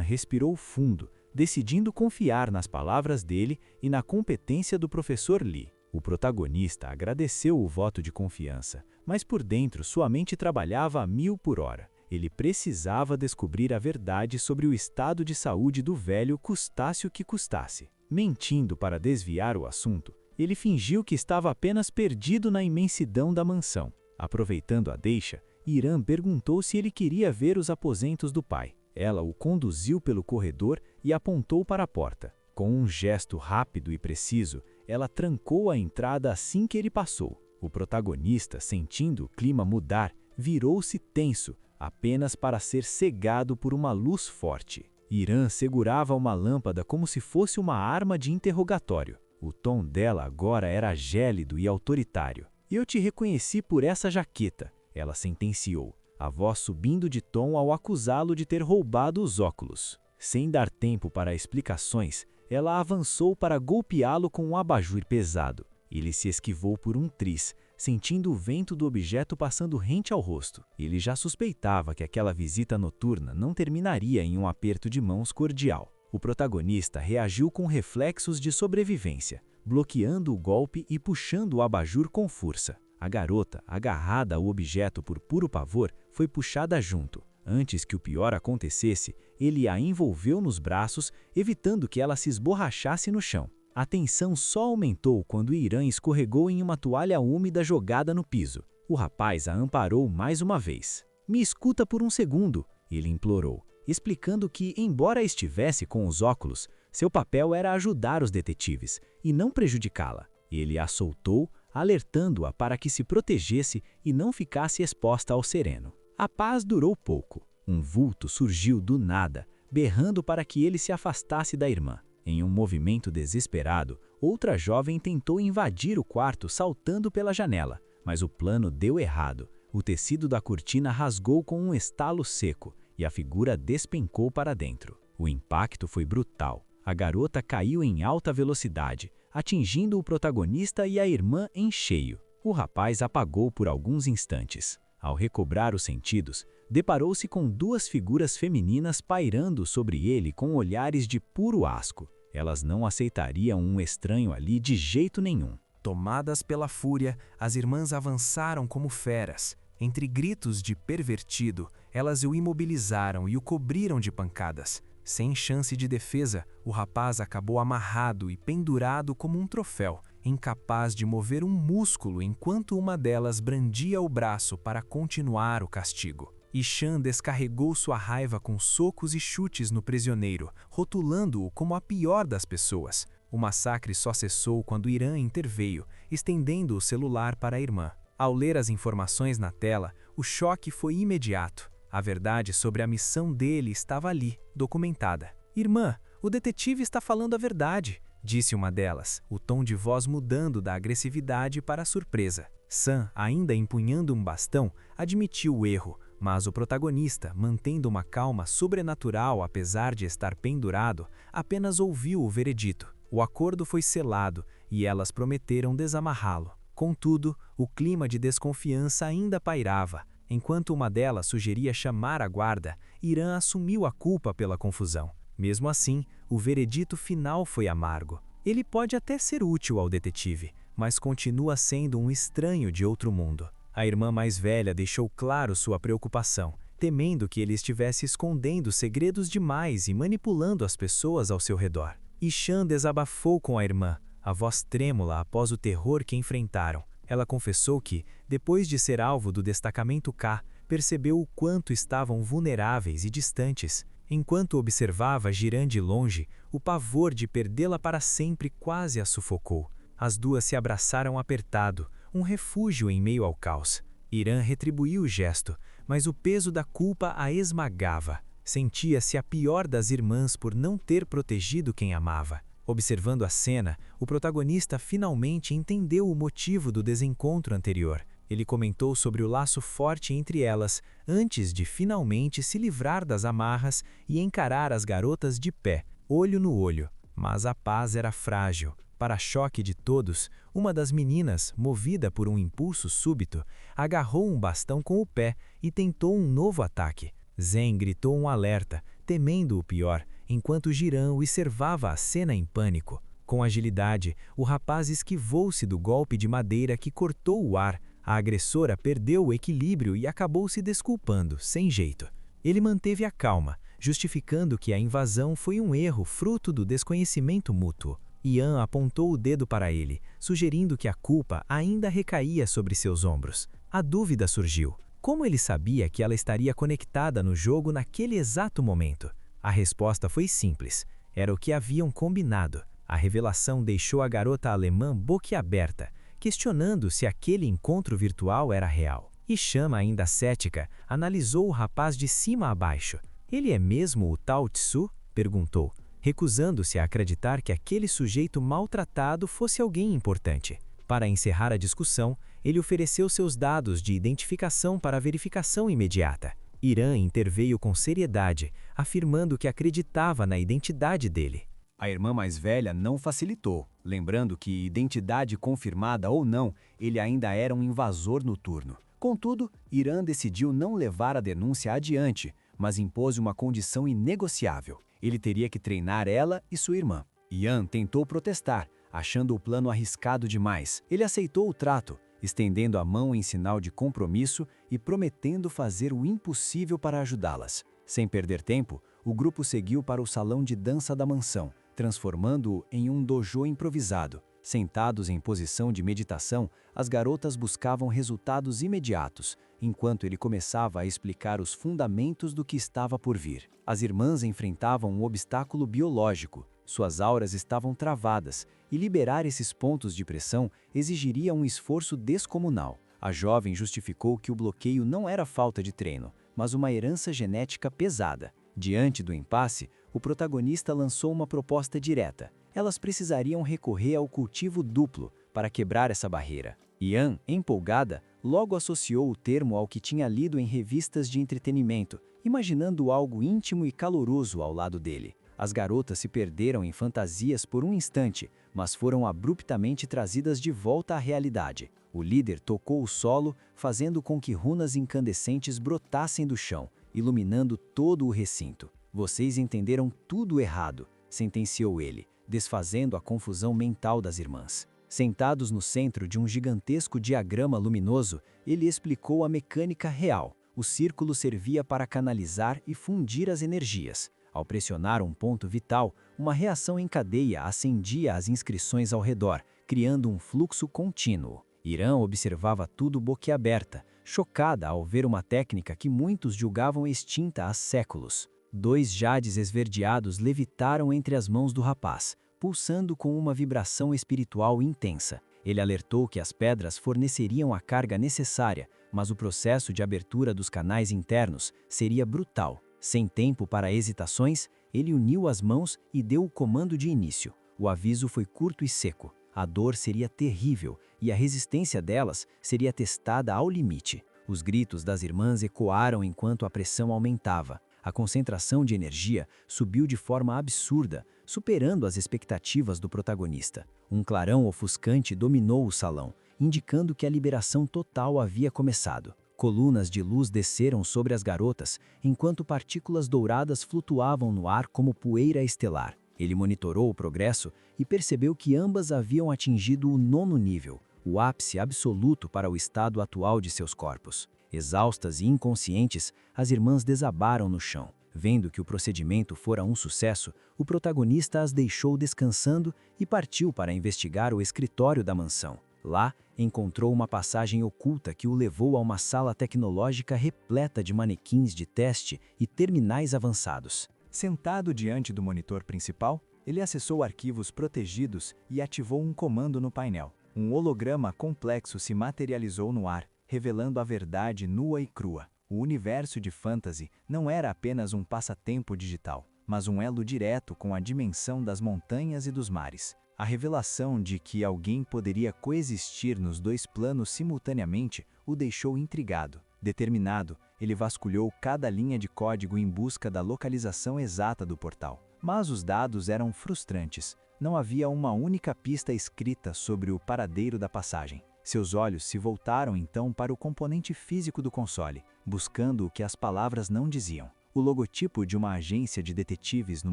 respirou fundo, decidindo confiar nas palavras dele e na competência do professor Lee. O protagonista agradeceu o voto de confiança, mas por dentro sua mente trabalhava a 1000 por hora. Ele precisava descobrir a verdade sobre o estado de saúde do velho, custasse o que custasse. Mentindo para desviar o assunto, ele fingiu que estava apenas perdido na imensidão da mansão. Aproveitando a deixa, Irã perguntou se ele queria ver os aposentos do pai. Ela o conduziu pelo corredor e apontou para a porta. Com um gesto rápido e preciso, ela trancou a entrada assim que ele passou. O protagonista, sentindo o clima mudar, virou-se tenso, apenas para ser cegado por uma luz forte. Irã segurava uma lâmpada como se fosse uma arma de interrogatório. O tom dela agora era gélido e autoritário. "Eu te reconheci por essa jaqueta", ela sentenciou, a voz subindo de tom ao acusá-lo de ter roubado os óculos. Sem dar tempo para explicações, ela avançou para golpeá-lo com um abajur pesado. Ele se esquivou por um triz, sentindo o vento do objeto passando rente ao rosto. Ele já suspeitava que aquela visita noturna não terminaria em um aperto de mãos cordial. O protagonista reagiu com reflexos de sobrevivência, bloqueando o golpe e puxando o abajur com força. A garota, agarrada ao objeto por puro pavor, foi puxada junto. Antes que o pior acontecesse, ele a envolveu nos braços, evitando que ela se esborrachasse no chão. A tensão só aumentou quando Irã escorregou em uma toalha úmida jogada no piso. O rapaz a amparou mais uma vez. "Me escuta por um segundo", ele implorou, explicando que, embora estivesse com os óculos, seu papel era ajudar os detetives e não prejudicá-la. Ele a soltou, alertando-a para que se protegesse e não ficasse exposta ao sereno. A paz durou pouco. Um vulto surgiu do nada, berrando para que ele se afastasse da irmã. Em um movimento desesperado, outra jovem tentou invadir o quarto saltando pela janela, mas o plano deu errado. O tecido da cortina rasgou com um estalo seco e a figura despencou para dentro. O impacto foi brutal. A garota caiu em alta velocidade, atingindo o protagonista e a irmã em cheio. O rapaz apagou por alguns instantes. Ao recobrar os sentidos, deparou-se com duas figuras femininas pairando sobre ele com olhares de puro asco. Elas não aceitariam um estranho ali de jeito nenhum. Tomadas pela fúria, as irmãs avançaram como feras. Entre gritos de pervertido, elas o imobilizaram e o cobriram de pancadas. Sem chance de defesa, o rapaz acabou amarrado e pendurado como um troféu, incapaz de mover um músculo enquanto uma delas brandia o braço para continuar o castigo. Ishan descarregou sua raiva com socos e chutes no prisioneiro, rotulando-o como a pior das pessoas. O massacre só cessou quando Irã interveio, estendendo o celular para a irmã. Ao ler as informações na tela, o choque foi imediato. A verdade sobre a missão dele estava ali, documentada. "Irmã, o detetive está falando a verdade", disse uma delas, o tom de voz mudando da agressividade para a surpresa. Sam, ainda empunhando um bastão, admitiu o erro, mas o protagonista, mantendo uma calma sobrenatural apesar de estar pendurado, apenas ouviu o veredito. O acordo foi selado e elas prometeram desamarrá-lo. Contudo, o clima de desconfiança ainda pairava. Enquanto uma delas sugeria chamar a guarda, Irã assumiu a culpa pela confusão. Mesmo assim, o veredito final foi amargo. Ele pode até ser útil ao detetive, mas continua sendo um estranho de outro mundo. A irmã mais velha deixou claro sua preocupação, temendo que ele estivesse escondendo segredos demais e manipulando as pessoas ao seu redor. Ishan desabafou com a irmã, a voz trêmula após o terror que enfrentaram. Ela confessou que, depois de ser alvo do destacamento K, percebeu o quanto estavam vulneráveis e distantes. Enquanto observava Jiran de longe, o pavor de perdê-la para sempre quase a sufocou. As duas se abraçaram apertado, um refúgio em meio ao caos. Irã retribuiu o gesto, mas o peso da culpa a esmagava. Sentia-se a pior das irmãs por não ter protegido quem amava. Observando a cena, o protagonista finalmente entendeu o motivo do desencontro anterior. Ele comentou sobre o laço forte entre elas, antes de finalmente se livrar das amarras e encarar as garotas de pé, olho no olho. Mas a paz era frágil. Para choque de todos, uma das meninas, movida por um impulso súbito, agarrou um bastão com o pé e tentou um novo ataque. Zen gritou um alerta, temendo o pior, enquanto Jiran observava a cena em pânico. Com agilidade, o rapaz esquivou-se do golpe de madeira que cortou o ar. A agressora perdeu o equilíbrio e acabou se desculpando, sem jeito. Ele manteve a calma, justificando que a invasão foi um erro fruto do desconhecimento mútuo. Ian apontou o dedo para ele, sugerindo que a culpa ainda recaía sobre seus ombros. A dúvida surgiu. Como ele sabia que ela estaria conectada no jogo naquele exato momento? A resposta foi simples. Era o que haviam combinado. A revelação deixou a garota alemã boquiaberta, questionando se aquele encontro virtual era real. E Chama, ainda cética, analisou o rapaz de cima a baixo. Ele é mesmo o Tao Tsu? Perguntou, recusando-se a acreditar que aquele sujeito maltratado fosse alguém importante. Para encerrar a discussão, ele ofereceu seus dados de identificação para verificação imediata. Iran interveio com seriedade, afirmando que acreditava na identidade dele. A irmã mais velha não facilitou, lembrando que, identidade confirmada ou não, ele ainda era um invasor noturno. Contudo, Iran decidiu não levar a denúncia adiante, mas impôs uma condição inegociável. Ele teria que treinar ela e sua irmã. Ian tentou protestar, achando o plano arriscado demais. Ele aceitou o trato, estendendo a mão em sinal de compromisso e prometendo fazer o impossível para ajudá-las. Sem perder tempo, o grupo seguiu para o salão de dança da mansão, transformando-o em um dojo improvisado. Sentados em posição de meditação, as garotas buscavam resultados imediatos, enquanto ele começava a explicar os fundamentos do que estava por vir. As irmãs enfrentavam um obstáculo biológico. Suas auras estavam travadas, e liberar esses pontos de pressão exigiria um esforço descomunal. A jovem justificou que o bloqueio não era falta de treino, mas uma herança genética pesada. Diante do impasse, o protagonista lançou uma proposta direta. Elas precisariam recorrer ao cultivo duplo para quebrar essa barreira. Ian, empolgada, logo associou o termo ao que tinha lido em revistas de entretenimento, imaginando algo íntimo e caloroso ao lado dele. As garotas se perderam em fantasias por um instante, mas foram abruptamente trazidas de volta à realidade. O líder tocou o solo, fazendo com que runas incandescentes brotassem do chão, iluminando todo o recinto. "Vocês entenderam tudo errado", sentenciou ele, desfazendo a confusão mental das irmãs. Sentados no centro de um gigantesco diagrama luminoso, ele explicou a mecânica real. O círculo servia para canalizar e fundir as energias. Ao pressionar um ponto vital, uma reação em cadeia acendia as inscrições ao redor, criando um fluxo contínuo. Iran observava tudo boquiaberta, chocada ao ver uma técnica que muitos julgavam extinta há séculos. 2 jades esverdeados levitaram entre as mãos do rapaz, pulsando com uma vibração espiritual intensa. Ele alertou que as pedras forneceriam a carga necessária, mas o processo de abertura dos canais internos seria brutal. Sem tempo para hesitações, ele uniu as mãos e deu o comando de início. O aviso foi curto e seco. A dor seria terrível e a resistência delas seria testada ao limite. Os gritos das irmãs ecoaram enquanto a pressão aumentava. A concentração de energia subiu de forma absurda, superando as expectativas do protagonista. Um clarão ofuscante dominou o salão, indicando que a liberação total havia começado. Colunas de luz desceram sobre as garotas, enquanto partículas douradas flutuavam no ar como poeira estelar. Ele monitorou o progresso e percebeu que ambas haviam atingido o 9º nível, o ápice absoluto para o estado atual de seus corpos. Exaustas e inconscientes, as irmãs desabaram no chão. Vendo que o procedimento fora um sucesso, o protagonista as deixou descansando e partiu para investigar o escritório da mansão. Lá, encontrou uma passagem oculta que o levou a uma sala tecnológica repleta de manequins de teste e terminais avançados. Sentado diante do monitor principal, ele acessou arquivos protegidos e ativou um comando no painel. Um holograma complexo se materializou no ar, revelando a verdade nua e crua. O universo de fantasy não era apenas um passatempo digital, mas um elo direto com a dimensão das montanhas e dos mares. A revelação de que alguém poderia coexistir nos dois planos simultaneamente o deixou intrigado. Determinado, ele vasculhou cada linha de código em busca da localização exata do portal. Mas os dados eram frustrantes. Não havia uma única pista escrita sobre o paradeiro da passagem. Seus olhos se voltaram então para o componente físico do console, buscando o que as palavras não diziam. O logotipo de uma agência de detetives no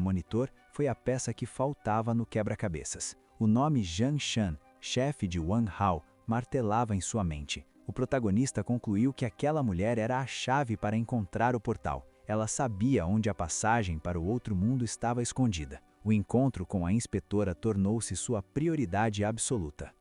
monitor foi a peça que faltava no quebra-cabeças. O nome Zhang Shan, chefe de Wang Hao, martelava em sua mente. O protagonista concluiu que aquela mulher era a chave para encontrar o portal. Ela sabia onde a passagem para o outro mundo estava escondida. O encontro com a inspetora tornou-se sua prioridade absoluta.